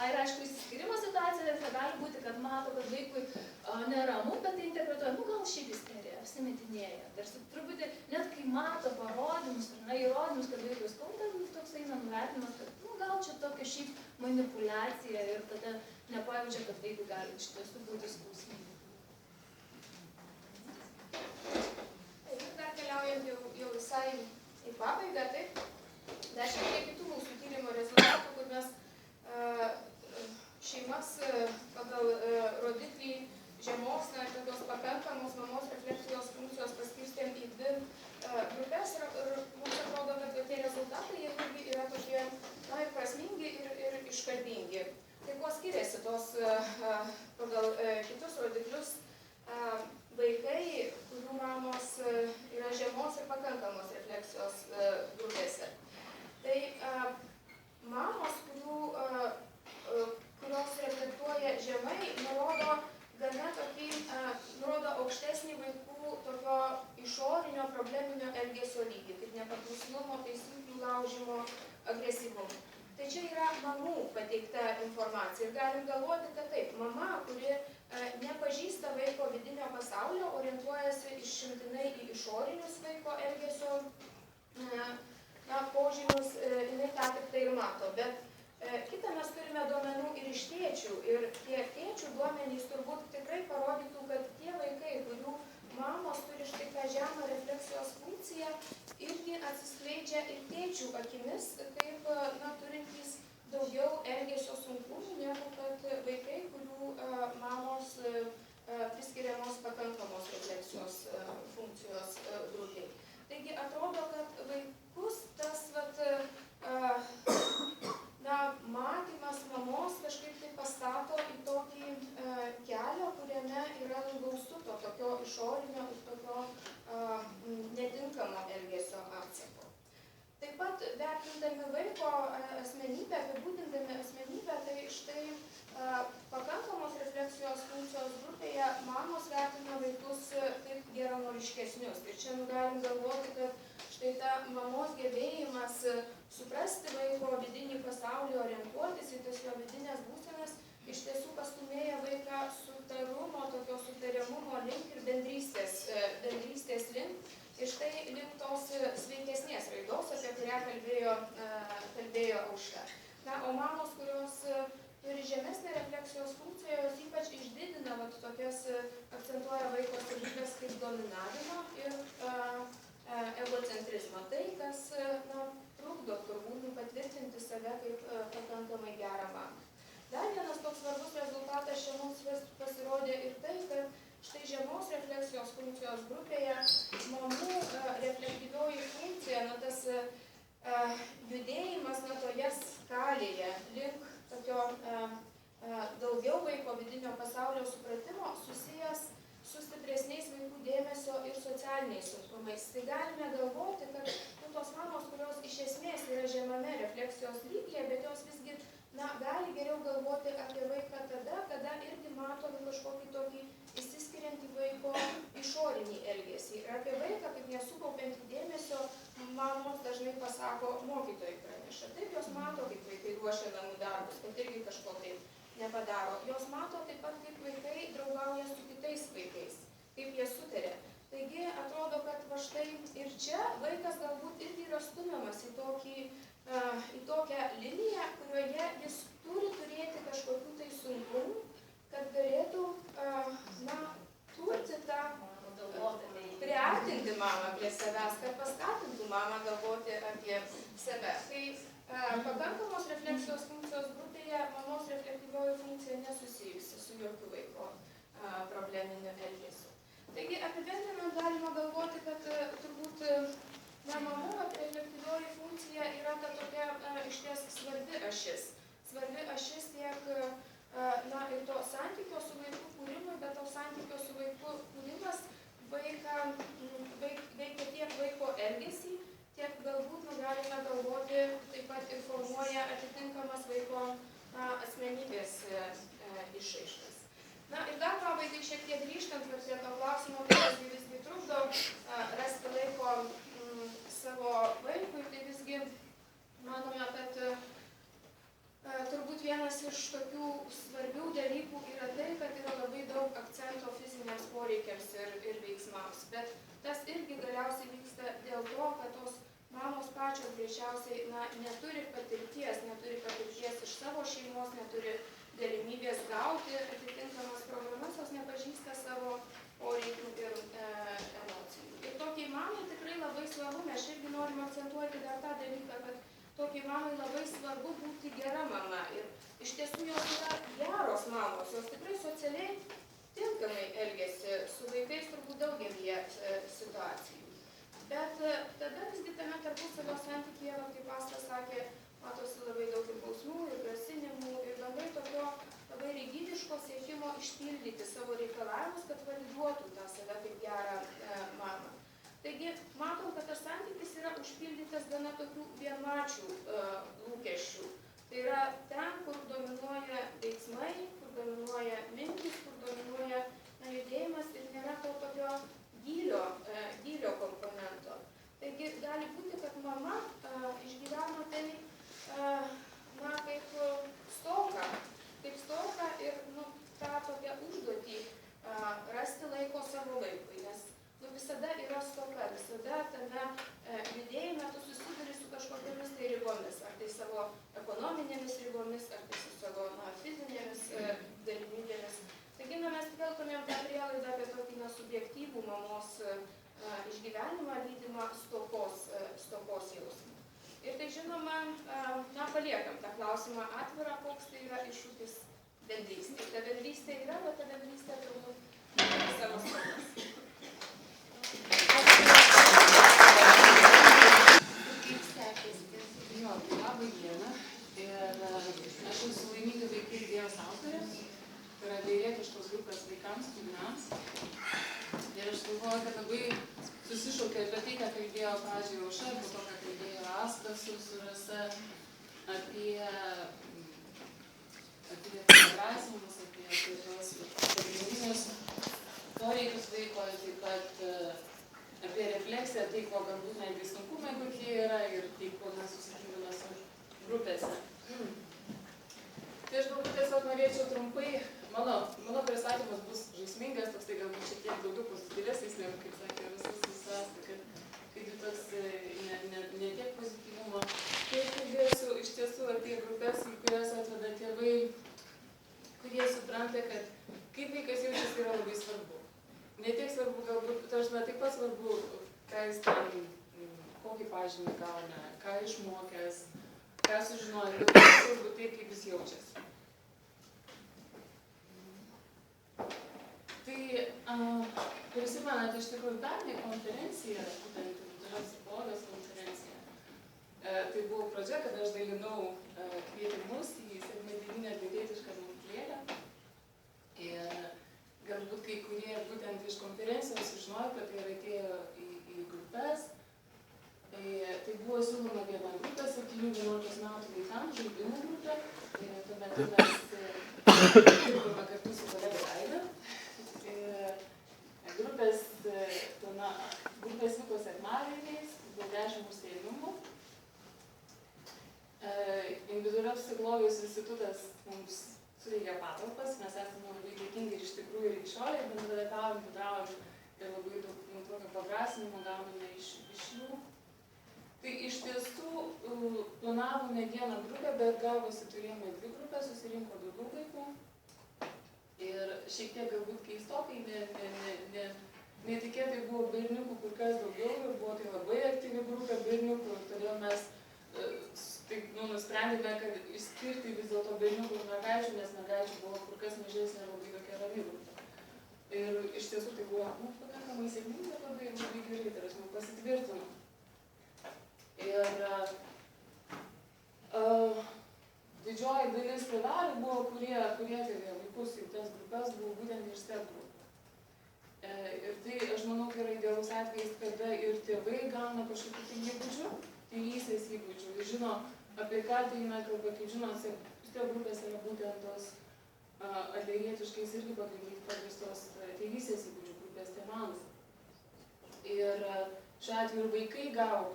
Ir aišku, įsiskyrimo situacija gali būti, kad mato, kad vaikui neramu, bet tai interpretuoja, gal šiaip isterija, apsimetinėja. Tarsi truputį, net kai mato parodymus ar įrodymus, kad vaikui skauda, toks eina nuvertinimas, kad gal čia tokia šiaip manipuliacija ir tada nepajaučia, kad vaikui gali iš tiesų būti skausminga. Dar keliaujant jau visai į pabaigą, taip, dar šiek tiek kitų mūsų tyrimo rezultatų, kur mes šeimas pagal rodiklį žemos, tokios pakankamos mamos refleksijos funkcijos paskirstėm į 2 grupės ir mums atrodo, kad tie rezultatai irgi yra tokie ir prasmingi ir iškalbingi. Tai kuo skiriasi tos pagal kitus rodiklius vaikai, kurių mamos yra žemos ir pakankamos refleksijos grupėse. Tai mamos, kurios reflektuoja žemai, nurodo gana tokį, nurodo aukštesnį vaikų mamų pateikta informacija. Ir galim galvoti, kad taip, mama, kuri nepažįsta vaiko vidinio pasaulio, orientuojasi išimtinai į išorinius vaiko elgesio požymius, jinai tą tik tai ir mato. Bet kita mes turime duomenų ir iš tėčių. Ir tie tėčių duomenys turbūt tikrai parodytų, kad tie vaikai, kurių mamos turi štai tą žemą refleksijos funkciją, irgi atsiskleidžia ir tėčių akimis, kaip turintys daugiau elgesio sunkumų, negu kad vaikai, kurių mamos priskiriamos pakankamos refleksijos funkcijos grupiai. Taigi atrodo, kad vaikus tas matymas mamos kažkaip tai pastato į tokį kelią, kuriame yra gausu to tokio išorinio ir tokio netinkamo elgesio atsako. Taip pat vertindami vaiko asmenybę, apibūdindami asmenybę, tai štai pakankamos refleksijos funkcijos grupėje mamos vertina vaikus kaip geranoriškesnius. Ir čia galim galvoti, kad štai ta mamos gebėjimas suprasti vaiko vidinį pasaulį, orientuotis į tas jo vidinės būsenas, iš tiesų pastumėja vaiką sutarumo, tokio sutariamumo link ir bendrystės link. Ir štai link tos sveikesnės raidos, apie kurią kalbėjo Aušra. O mamos, kurios turi žemesnę refleksijos funkciją, jos ypač išdidina tokias, akcentuoja vaiko savybes kaip dominavimą ir egocentrizmą. Tai, kas trukdo turbūt patvirtinti save kaip pakankamai gerą mamą. Dar vienas toks svarbus rezultatas čia mums pasirodė ir tai, kad štai žemos refleksijos funkcijos grupėje mamų reflektyvioji funkcija, tas judėjimas toje skalėje link tokio daugiau vaiko vidinio pasaulio supratimo susijęs su stipresniais vaikų dėmesio ir socialiniais sunkumais. Tai galime galvoti, kad tos mamos, kurios iš esmės yra žemame refleksijos lygyje, bet jos visgi gali geriau galvoti apie vaiką tada, kada irgi mato kažkokį tokį išsiskiriantį vaiko išorinį elgesį. Ir apie vaiką, kaip nesukaupiantį dėmesio, mamos dažnai pasako, mokytojai praneša. Taip jos mato, kaip vaikai ruošia namų darbus, kad irgi kažko taip nepadaro. Jos mato taip pat, kaip vaikai draugauja su kitais vaikais, kaip jie sutarė. Taigi atrodo, kad va štai ir čia vaikas galbūt irgi yra stumiamas į tokią liniją, kurioje jis turi turėti kažkokių tai sunkumų, kad galėtų turti tą priartinti mamą prie savęs, kad paskatintų mamą galvoti apie save. Tai pakankamos refleksijos funkcijos grupėje mamos reflektyvioji funkcija nesusijusi su jokių vaiko probleminiu elgesiu. Taigi apibendrinant galima galvoti, kad turbūt mamų reflektyvioji funkcija yra ta tokia išties svarbi ašis. Svarbi ašis tiek ir to santykio su vaiku kūrimui, bet to santykio su vaiku kūrimas veikia tiek vaiko elgesį, tiek galbūt galime galvoti, taip pat ir formuoja atitinkamas vaiko asmenybės išraiškas. Ir dar pabaigai šiek tiek grįžtant prie to klausimo, kas visgi trukdo rasti laiko savo vaikui, tai visgi manome, kad turbūt vienas iš tokių svarbių dalykų yra tai, kad yra labai daug akcento fiziniams poreikiams ir veiksmams. Bet tas irgi galiausiai vyksta dėl to, kad tos mamos pačios greičiausiai neturi patirties iš savo šeimos, neturi galimybės gauti atitinkamas programas, jos nepažįsta savo poreikių ir emocijų. Ir tokiai mamai tikrai labai svarbu, mes irgi norim akcentuoti dar tą dalyką, kad tokiai mamai labai svarbu būti gera mama. Ir iš tiesų jos yra geros mamos, jos tikrai socialiai tinkamai elgiasi su vaikais turbūt daugelį situacijų. Bet tada visgi tame tarpusavio santykyje, kaip Asta sakė, matosi labai daug ir bausmų, ir grasinimų, ir bendrai tokio labai rigidiško siekimo išpildyti savo reikalavimus, kad validuotų tą save kaip gerą mamą. Taigi, matom, kad tas santykis yra užpildytas gana tokių vienmačių lūkesčių. Tai yra ten, kur dominuoja veiksmai, kur dominuoja mintis, kur dominuoja judėjimas ir nėra to tokio gylio komponento. Taigi, gali būti, kad mama išgyveno tai kaip žinoma, paliekam tą klausimą atvirą, koks tai yra iššūkis bendrystė. Ta bendrystė yra, bet ta bendrystė turbūt savo spalvas. Kaip sekėsi? Labą dieną. Ir aš esu Laimingi vaikai idėjos autorė. Tai yra beilietiškos grupės vaikams, paaugliams. Ir aš galvoju, kad labai susišaukia apie tai, ką kalbėjo pradžioje Aušra, po to, ką kalbėjo Asta su Rasa, apie drąsinimus, apie tuos pagrindinius poreikius vaiko, taip pat apie refleksiją, tai ko galbūt netgi sunkumai kokie yra ir tai, ko mes susitikime su grupėse. Tai aš galbūt tiesiog norėčiau trumpai, mano pristatymas bus žaismingas, toks tai galbūt šiek tiek daugiau pozityvesnis, negu, kaip sakė visus Asta, kad toks ne tiek pozityvumo. Tai aš kalbėsiu iš tiesų apie grupės, į kurias atveda tėvai, kurie supranta, kad kaip vaikas jaučiasi yra labai svarbu. Ne tiek svarbu, galbūt dažnai taip pat svarbu, ką jis ten, kokį pažymį gauna, ką išmokęs, ką sužinojo, bet svarbu taip, kaip jis jaučiasi. Tai prisimenate iš tikrųjų pernai konferenciją, būtent individualios psichologijos konferenciją. Tai buvo pradžia, kada aš dalinau kvietimus į sekmadieninę dvivietišką mokyklėlę. Ir galbūt kai kurie būtent iš konferencijos sužinojo, kad tai atėjo į grupės. Tai buvo siūloma viena grupė, 7-11 metų vaikams, žaidimų grupė. Tuomet mes dirbame kartu su kolega Aida. Grupės vyko sekmadieniais, buvo 10 užsiėmimų. Individualios psichologijos institutas mums suteikė patalpas, mes esame labai dėkingi ir iš tikrųjų ir iki šiol bendradarbiavom, bendravom ir labai daug tokio padrąsinimo gauname iš jų. Tai iš tiesų planavome vieną grupę, bet gavosi turėjome 2 grupės, susirinko daugiau vaikų. Ir šiek tiek galbūt keistokai, netikėtai buvo berniukų kur kas daugiau ir buvo tai labai aktyvi grupė berniukų ir todėl mes nusprendėme, kad išskirti vis dėlto berniukų ir mergaičių, nes mergaičių buvo kur kas mažesnė labai tokia rami grupė. Ir iš tiesų tai buvo pakankamai sėkminga, labai gerai, tai aš pasitvirtinu. Ir didžioji dalis tėvelių buvo, kurie atvedė vaikus į tas grupės, buvo būtent iš STEP grupų. Ir tai, aš manau, yra idealus atvejis, kada ir tėvai gauna kažkokių įgūdžių, tėvystės įgūdžių, ir žino, apie ką tai eina kalba, kaip žinot, STEP grupės yra būtent tos adlerietiškais irgi pagrįstos tėvystės įgūdžių grupės tėvams. Ir šiuo atveju ir vaikai gavo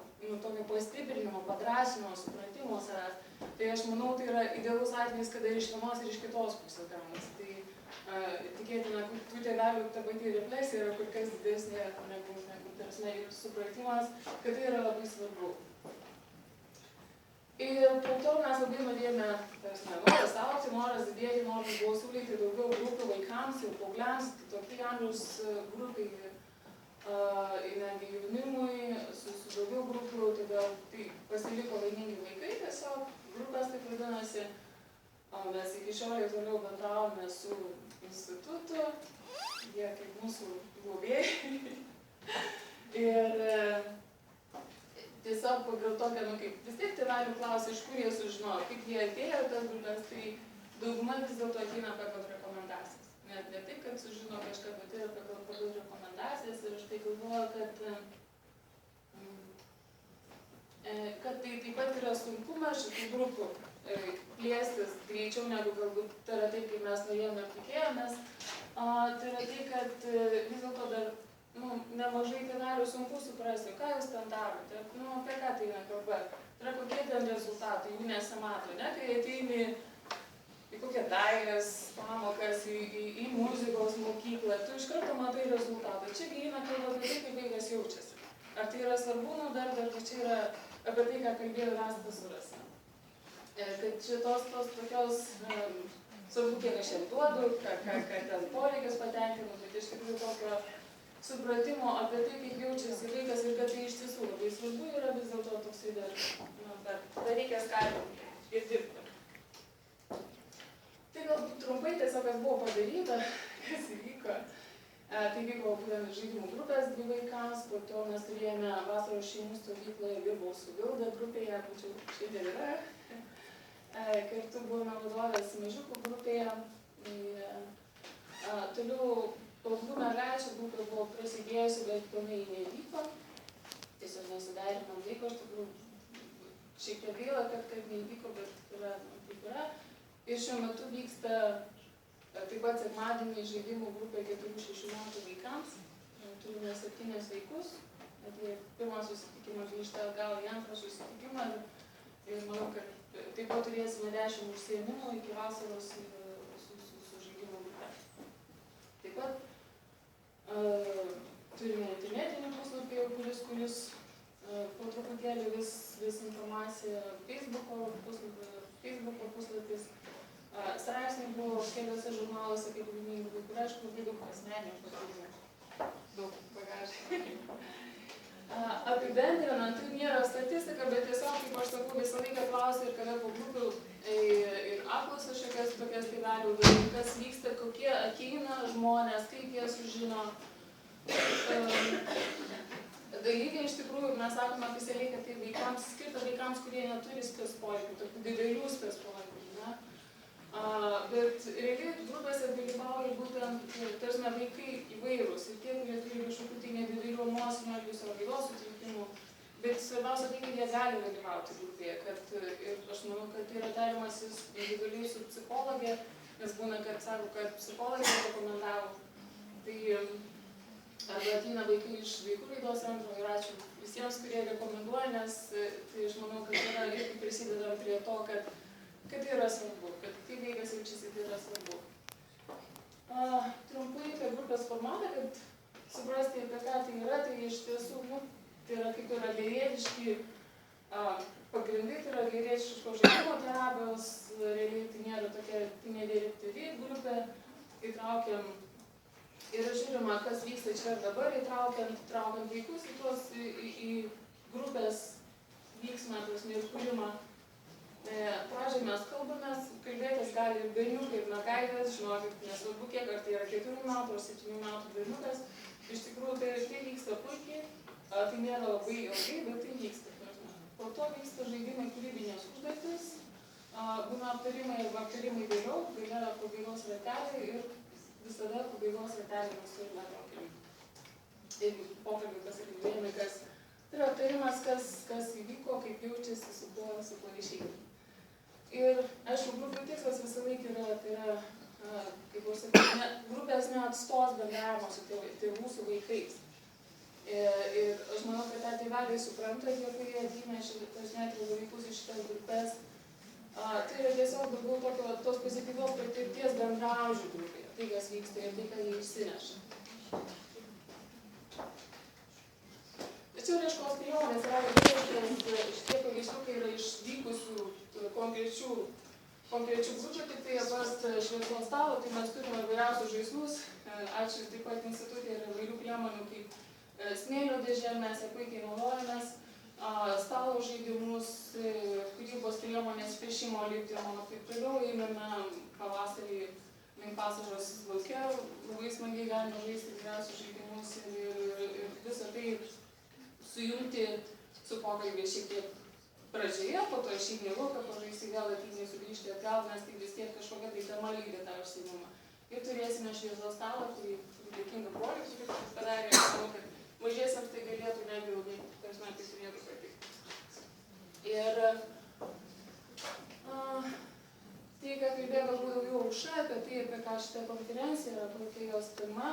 tokio pastiprinimo, padrąsinimo, supratimo savęs. Tai aš manau, tai yra idealus atvejis, kada ir iš vienos ir iš kitos pusės gaunasi. Tai tikėtina, tų tėvelių ta pati refleksija yra kur kas didesnė negu ir supratimas, kad tai yra labai svarbu. Ir po to mes labai norėjome, noras augti, noras didėti, noras buvo siūlyti daugiau grupių vaikams ir paaugliams, tokie amžiaus grupiai, netgi jaunimui, su daugiau grupių, todėl tai pasiliko Laimingi vaikai tiesiog, grupės taip vadinasi. Mes iki šiol jau toliau bendravome su institutu, jie kaip mūsų globėjai. Ir tiesiog pagal tokią, kaip vis tiek tėvelių klausė, iš kur jie sužinojo, kaip jie atėjo į tas grupės, tai dauguma vis dėlto ateina pagal rekomendacijas. Ne taip, kad sužino kažką, bet yra pagal rekomendacijas ir aš tai galvoju, kad tai taip pat yra sunkumas šitų grupių plėstis greičiau negu galbūt tai yra taip, kaip mes norėjome ir tikėjomės. Tai yra tai, kad vis dėlto dar nemažai tėvelių sunku suprasti, ką jūs ten darote, apie ką tai eina kalba. Tai yra kokie ten rezultatai, jų nesimato, ne? Kai ateini į kokią dailės pamokas, į muzikos mokyklą, tu iš karto matai rezultatą. Čia eina kalba apie tai, kaip vaikas jaučiasi. Ar tai yra svarbu, dar tai čia yra apie tai, ką kalbėjo Asta su Rasa. Kad šitos tokios, svarbu, kiek aš jam duodu, ką ten poreikis patenkinu, bet iš tikrųjų tokio supratimo apie tai, kaip jaučiasi vaikas ir kad tai iš tiesų labai svarbu yra vis dėlto toksai dar, bet reikia skatinti ir dirbti. Tai galbūt trumpai tiesiog, kas buvo padaryta, kas įvyko. Tai vyko būtent žaidimų grupės 2 vaikams, po to mes turėjome vasaros šeimų stovykloje, dirbau su Vilda grupėje, būčiau šiandien yra. Kartu buvome vadovės mažiukų grupėje. Toliau paauglių mergaičių grupė buvo prasidėjusi, bet pilnai nevyko. Tiesiog nesiderinom laiko, iš tikrųjų šiek tiek gaila, kad nevyko, bet yra kaip yra. Ir šiuo metu vyksta taip pat sekmadienį žaidimų grupė 4-6 metų vaikams. Turime 7 vaikus. Pirmą susitikimą grįžta atgal į antrą susitikimą. Ir manau, kad taip pat turėsime 10 užsiėmimų iki vasaros su žaidimų grupė. Taip pat turime internetinį puslapį, kuris po truputėlį vis informacija Facebooko puslapis. Straipsniai buvo keliuose žurnaluose kaip laimingų vaikų, ir aišku, labai daug asmeninių patyrimų, daug bagažų. Apibendrinant, tai nėra statistika, bet tiesiog, kaip aš sakau, visą laiką klausiu ir kada po grupių ir apklausą šiokias tokias tėvelių, kas vyksta, kokie ateina žmonės, kaip jie sužino. Dalykai iš tikrųjų, mes sakome oficialiai, kad tai vaikams, skirta vaikams, kurie neturi spec poreikių, tokių didelių spec poreikių. Bet realiai grupėse dalyvauja būtent, tarsi vaikai įvairūs ir tie, kurie turi kažkokių tai nedidelių emocinių elgesio ar raidos sutrikimų, bet svarbiausia tai, kad jie gali dalyvauti grupėje, ir aš manau, kad tai yra tarimasis individualiai su psichologė, nes būna, kad sako, kad psichologė rekomendavo, tai arba ateina vaikai iš vaikų raidos centro ir ačiū visiems, kurie rekomenduoja, nes tai aš manau, kad yra irgi prisidedam prie to, kad tai yra svarbu, kad kai vaikas jaučiasi, tai yra svarbu. Trumpai apie grupės formatą, kad suprasti, apie ką tai yra, tai iš tiesų, tai yra kaip yra gerietiški pagrindai, tai yra gerietiško žaidimo terapijos, realiai tai nėra tokia nedirektyvi grupė, įtraukiam ir žiūrima, kas vyksta čia ir dabar, įtraukiant vaikus į grupės vyksmą, ir kūrimą. Pradžiai mes kalbamės, kalbėtis gali ir berniukai, ir mergaitės, žinokit, nesvarbu kiek, ar tai yra 4 metų ar 7 metų berniukas. Iš tikrųjų, tai vyksta puikiai, tai nėra labai ilgai, bet tai vyksta. Po to vyksta žaidimai kūrybinės užduotis, būna aptarimai vėliau, gale pabaigos ratelį ir visada pabaigos ratelį mes turime tokį. Ir pokalbį pasikalbėjimai, tai yra aptarimas, kas įvyko, kaip jaučiasi, su kuo išeina. Ir, aišku, grupių tikslas visą laiką yra, tai yra, kaip aš sakau, grupės neatstos bendravimo su tėvų su vaikais. Ir aš manau, kad tą tėveliai supranta, kai jie ateina vaikus iš šitas grupės. Tai yra tiesiog daugiau tos pozityvios patirties bendraužių grupėje, tai kas vyksta ir tai, ką jie išsineša. Tačiau raiškos priemonės yra įvairios, šitie paveiksliukai yra išvykusių konkrečių grupių, tik tai apart šviesos stalo, tai mes turime įvairiausius žaislus, ačiū taip pat institutė yra įvairių priemonių, kaip smėlio dėžė, mes ją puikiai naudojamės, stalo žaidimus, kūrybos priemonės, piešimo lipdymo, taip toliau einame pavasarį link pasažos lauke, labai smagiai galime žaisti įvairiausius žaidimus ir visą tai sujungti su pokalbiais šiek tiek pradžioje, po to išeini į lauką, pažaisti vėl ateini sugrįžti atgal, nes tai vis tiek kažkokia tai tema lydė tą užsiėmimą. Ir turėsime šviesos stalą, kurį dėkinga broliui, kuris padarė, manau, kad mažiesiams tai galėtų netgi labai, tas man tai turėtų patikti. Ir tai, ką kalbėjo galbūt daugiau Aušra, apie tai, apie ką šitą konferenciją yra, kokia jos tema.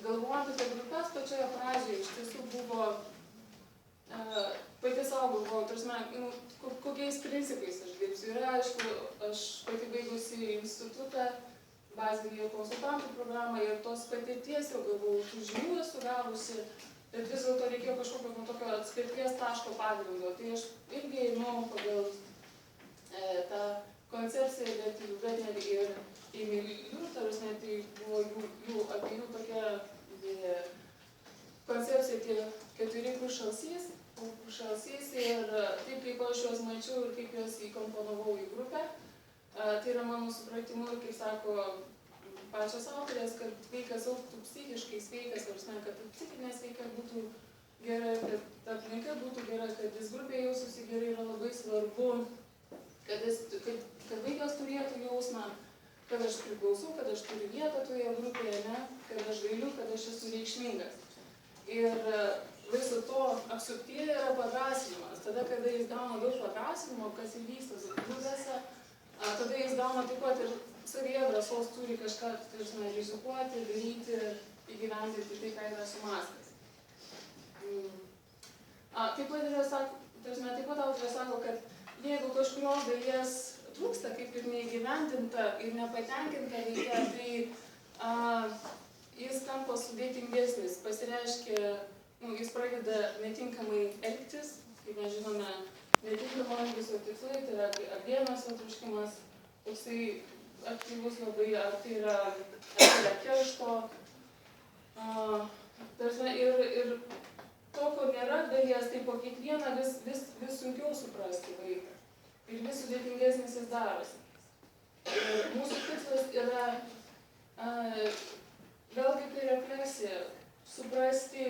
Galvojant apie grupės pačioje pradžioje, iš tiesų buvo, pati savo galvojau, kokiais principais aš dirbsiu. Ir aišku, aš pati baigusi institutą, bazinį konsultantų programą ir tos patirties jau gavau, tų žinių esu gavusi, bet vis dėlto reikėjo kažkokio tokio atspirties taško pagrindo. Tai aš irgi einu pagal tą koncepciją, bet ir Emily Liurtarus, tai buvo jų aš juos mačiau ir kaip juos įkomponavau į grupę. Tai yra mano supratimu, kaip sako pačios autorės, kad vaikas augtų psichiškai sveikas, kad psichinė sveika būtų gera, kad aplinka būtų gera, kad jis grupėje jaustųsi gerai, yra labai svarbu, kad vaikas turėtų jausmą, kad aš priklausau, kad aš turiu vietą toje grupėje, ne? Kad aš galiu, kad aš esu reikšmingas. Ir viso to apsuptyje yra padrąsinimas. Tada, kada jis gauna daug padrąsinimo, kas įvyksta grupėse, tada jis gauna taip pat ir savyje drąsos turi kažką rizikuoti, daryti, įgyvendinti tai, ką yra sumąstęs. Taip pat autorė sako, kad jeigu kažkurios dalies trūksta, kaip ir neįgyvendinta ir nepatenkinta veikia, tai jis tampa sudėtingesnis, pasireiškia, jis pradeda netinkamai elgtis, kaip mes žinome, netinkamo elgesio tikslai, tai yra dėmesio troškimas, toksai aktyvus labai, ar tai yra keršto. Ir to, ko nėra dalies, tai po kiekvieną vis sunkiau suprasti vaiką. Ir vis sudėtingesnis jis darosi. Ir mūsų tikslas yra vėlgi tai refleksija, suprasti,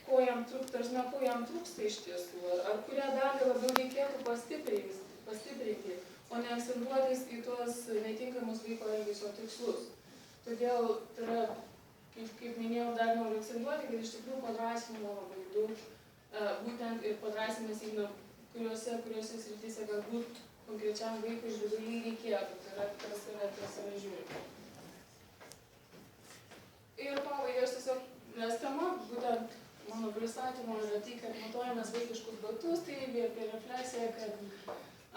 ko jam trūksta iš tiesų, ar kurią dalį labiau reikėtų pastiprinti, o ne akcentuotis į tuos netinkamus vaiko elgesio tikslus. Todėl, kaip minėjau, dar noriu akcentuoti, kad iš tikrųjų padrąsinimo labai daug, būtent ir padrąsinimas įgna, kuriuose srityse galbūt konkrečiam vaikui individualiai reikėtų, tai yra kas yra žiūrima. Ir pabaigai aš tiesiog, nes tema, būtent mano pristatymo yra tai, kad matuojamas vaikiškus batus, tai apie refleksiją, kad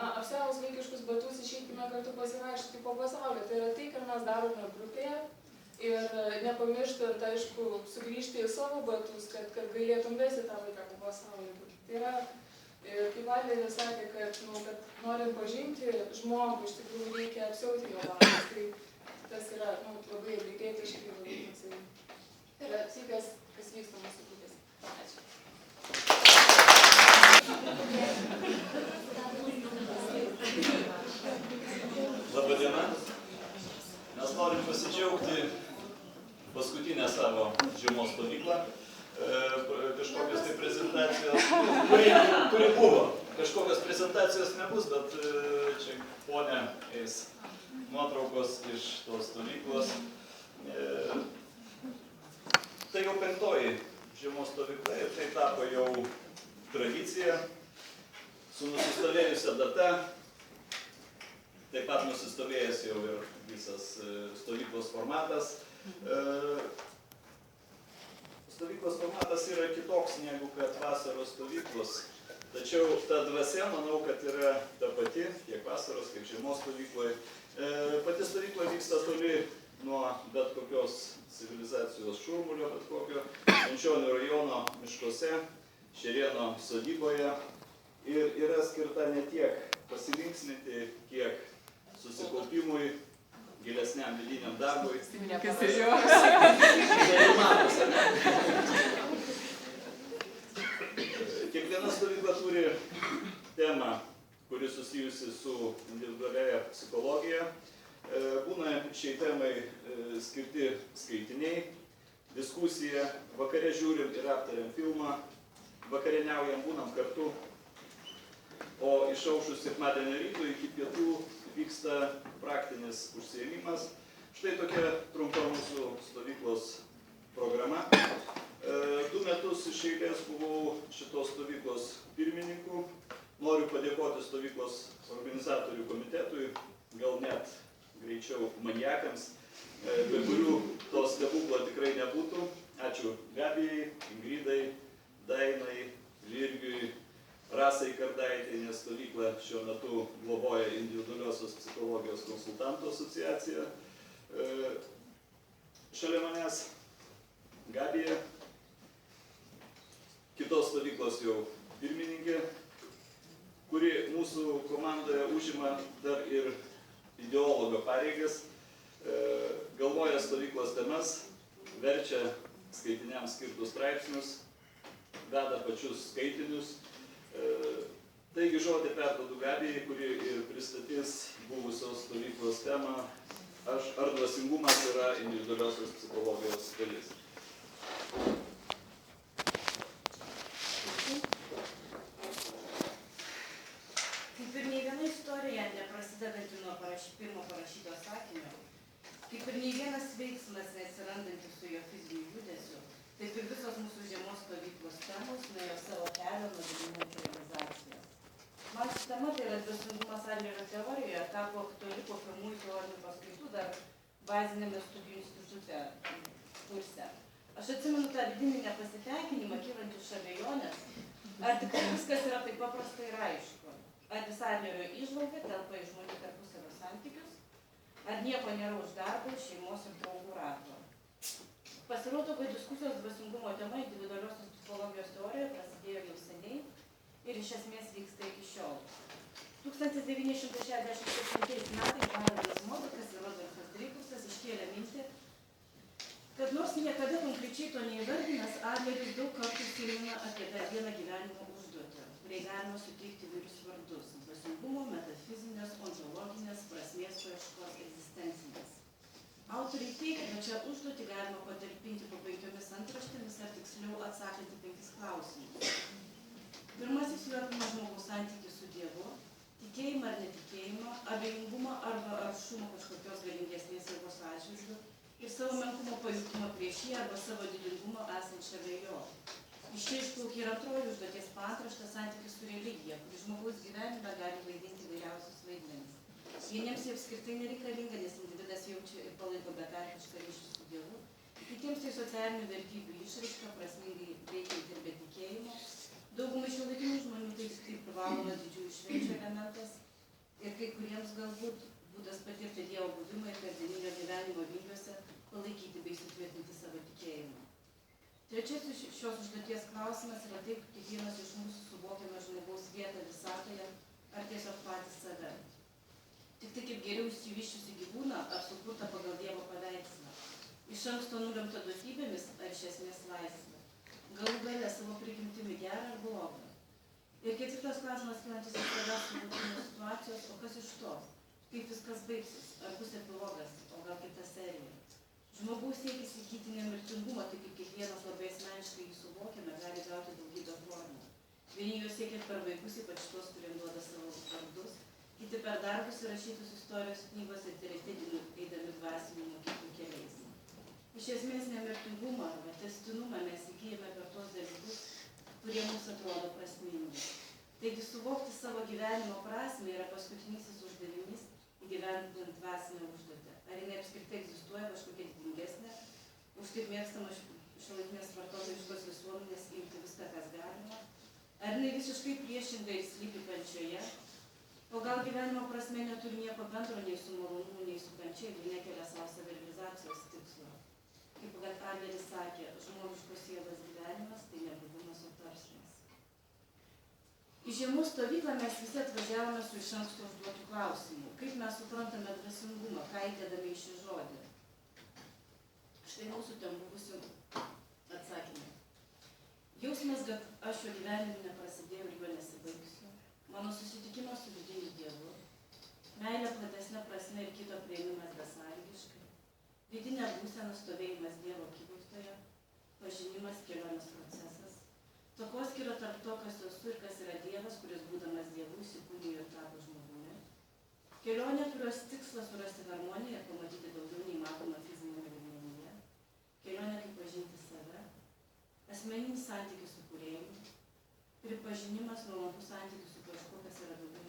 apsiavus vaikiškus batus išeikime kartu pasivaikščioti po pasaulį. Tai yra tai, ką mes darome grupėje ir nepamirštant, aišku, sugrįžti į savo batus, kad galėtum vesti tą vaiką po pasaulį. Tai yra, kaip Adleris sakė, kad norint pažinti žmogų, iš tikrųjų reikia apsiauti jo batus. Tai tas yra labai lygietiškai, labai toksai. Tai yra tai, kas vyksta mūsų grupės. Ačiū. Labadiena. Mes norim pasidžiaugti paskutinę savo žiemos stovyklą. Kažkokios tai prezentacijos, kuri buvo. Kažkokios prezentacijos nebus, bet čia ponė eis nuotraukos iš tos stovyklos. Tai jau 5. žiemos stovykla ir tai tapo jau tradicija su nusistovėjusia data. Taip pat nusistovėjęs jau ir visas stovyklos formatas. Stovyklos formatas yra kitoks negu kad vasaros stovyklos. Tačiau ta dvasia, manau, kad yra ta pati, tiek vasaros, tiek žiemos stovykloje. Pati stovykla vyksta toli nuo bet kokios civilizacijos šurmulio, bet kokio Švenčionių rajono miškuose, Šerėno sodyboje. Ir yra skirta ne tiek pasilinksminti, kiek susikaupimui, gilesniam vidiniam darbui. Kiekviena stovykla turi temą, kuri susijusi su individualiaja psichologija. Būna šiai temai skirti skaitiniai, diskusija, vakare žiūrim ir aptariam filmą, vakarieniaujam, būnam kartu, o išaušus sekmadienio ryto iki pietų vyksta praktinis užsiėmimas. Štai tokia trumpa mūsų stovyklos programa. 2 metus iš eilės buvau šitos stovyklos pirmininku. Noriu padėkoti stovyklos organizatorių komitetui, gal net greičiau maniakams, be kurių to stebuklo tikrai nebūtų. Ačiū Gabijai, Ingridai, Dainai, Virgiui, Rasai Kardaitei, nes stovyklą šiuo metu globoja individualiosios psichologijos konsultantų asociacija. Šalia manęs Gabija, kitos stovyklos jau pirmininkė, kuri mūsų komandoje užima dar ir ideologo pareigas, galvoja stovyklos temas, verčia skaitiniams skirtus straipsnius, veda pačius skaitinius, Taigi žodį perduodu Gabijai, kuri ir pristatys buvusios stovyklos temą, ar dvasingumas yra individualiosios psichologijos dalis. Kaip ir nei viena istorija neprasidedanti nuo pirmo parašyto sakinio, kaip ir nei vienas veiksmas neatsirandantis su jo fiziniu judesiu, taip ir visos mūsų žiemos stovyklos temos nuėjo savo kelią nuo gyvenimo realizacijos. Man ši tema, tai yra dvasingumas Adlerio teorijoje, tapo aktuali po pirmųjų teorinių paskaitų dar bazinėme studijų institute kurse. Aš atsimenu tą vidinį nepasitenkinimą, kylantį iš abejonės, ar tikrai viskas yra taip paprasta ir aišku. Ar visa Adlerio įžvalga telpa į žmonių tarpusavio santykius, ar nieko nėra už darbą, šeimos ir draugų rato. Pasirodo, kad diskusijos dvasingumo tema individualiosios psichologijos teorijoje prasidėjo jau seniai ir iš esmės vyksta iki šiol. 1967 metais Haroldas Mozakas ir Rodolfas Dreifusas iškėlė mintį, kad nors niekada konkrečiai to neįvardinęs, Adleris daug kartų užsimena apie dar vieną gyvenimo užduotį, kuriai galima suteikti įvairius vardus – dvasingumo, metafizinės, ontologinės, prasmės paieškos, egzistencinės. Autoriai teigia, kad šią užduotį galima patalpinti po 5 antraštėmis, ar tiksliau atsakant į 5 klausimus. Pirmasis jų apima žmogaus santykį su Dievu, tikėjimą ar netikėjimą, abejingumą arba aršumą kažkokios galingesnės jėgos atžvilgiu ir savo menkumo pajutimą prieš jį arba savo didingumą esant šalia jo. Iš čia išplaukia ir antroji užduoties paantraštė santykis su religija, kuri žmogaus gyvenime gali vaidinti įvairiausius vaidmenis. Vieniems jie apskritai nereikalinga, nes individas jaučia ir palaiko betarpišką ryšį su Dievu, kitiems tai socialinių vertybių išraiška, prasmingai veikianti ir be tikėjimo. Daugumai šiuolaikinių žmonių tai privalomas didžiųjų švenčių elementas ir kai kuriems galbūt būdas patirti Dievo buvimą ir kasdieninio gyvenimo vingiuose palaikyti bei sutvirtinti savo tikėjimą. Trečiasis šios užduoties klausimas yra taip, kaip kiekvienas iš mūsų suvokiame žmogaus vietą visatoje ar tiesiog patys save. Tik tai kaip geriau išsivysčiusi gyvūną ar sukurta pagal Dievo paveikslą. Iš anksto nulemta duotybėmis ar iš esmės laisvė. Galų gale savo prigimtimi gerą ar blogą. Ir ketvirtas klausimas kylantis iš savęs suvokimo situacijos, o kas iš to? Kaip viskas baigsis? Ar bus epilogas, o gal kita serija? Žmogaus siekis įgyti nemirtingumą, tai kaip kiekvienas labai asmeniškai jį suvokiame, gali gauti daugybę formų. Vieni juos siekia per vaikus, ypač tos, kuriem duoda savo vardus, kiti per darbus įrašytus istorijos knygos ir treti eidami dvasinių mokyklų keliais. Iš esmės nemirtingumą arba testinumą mes įgyjame per tos dalykus, kurie mums atrodo prasmingi. Taigi suvokti savo gyvenimo prasmę yra paskutinysis uždavinys įgyvendinant dvasinę užduotį. Ar jinai apskritai egzistuoja kažkokia didingesnė, už taip mėgstama šiuolaikinės vartotojiškos visuomenės imti viską, kas galima, ar jinai visiškai priešingai slypi kančioje, o gal gyvenimo prasme neturi nieko bendro nei su malonumu, nei su kančia ir nekelia savo savirealizacijos tikslo. Kaip kad Adleris sakė, žmogiškos sielos gyvenimas tai nebuvimas, o tarsmas. Į žiemos stovyklą mes visi atvažiavome su iš anksto užduotų klausimų. Kaip mes suprantame dvasingumą, ką įdedame į šį žodį? Štai mūsų ten buvusių atsakymai. Jausmas, kad aš jo gyvenimu neprasidėjau ir jo nesibaigsiu. Mano susitikimas su vidiniu Dievu. Meilė platesnė prasme ir kito priėmimas besąlygiškai. Vidinė būsena stovėjimas Dievo akivaizdoje, pažinimas kelionės procesas, takoskyra tarp to, kas esu ir kas yra Dievas, kuris būdamas Dievu įsikūnijo ir tapo žmogumi. Kelionė, kurios tikslas surasti harmoniją ir pamatyti daugiau nei matoma fizinėme lygmenyje. Kelionė, kaip pažinti save, asmeninis santykis su kūrėju, pripažinimas nuolankus santykis su kažkuo, kas yra daugiau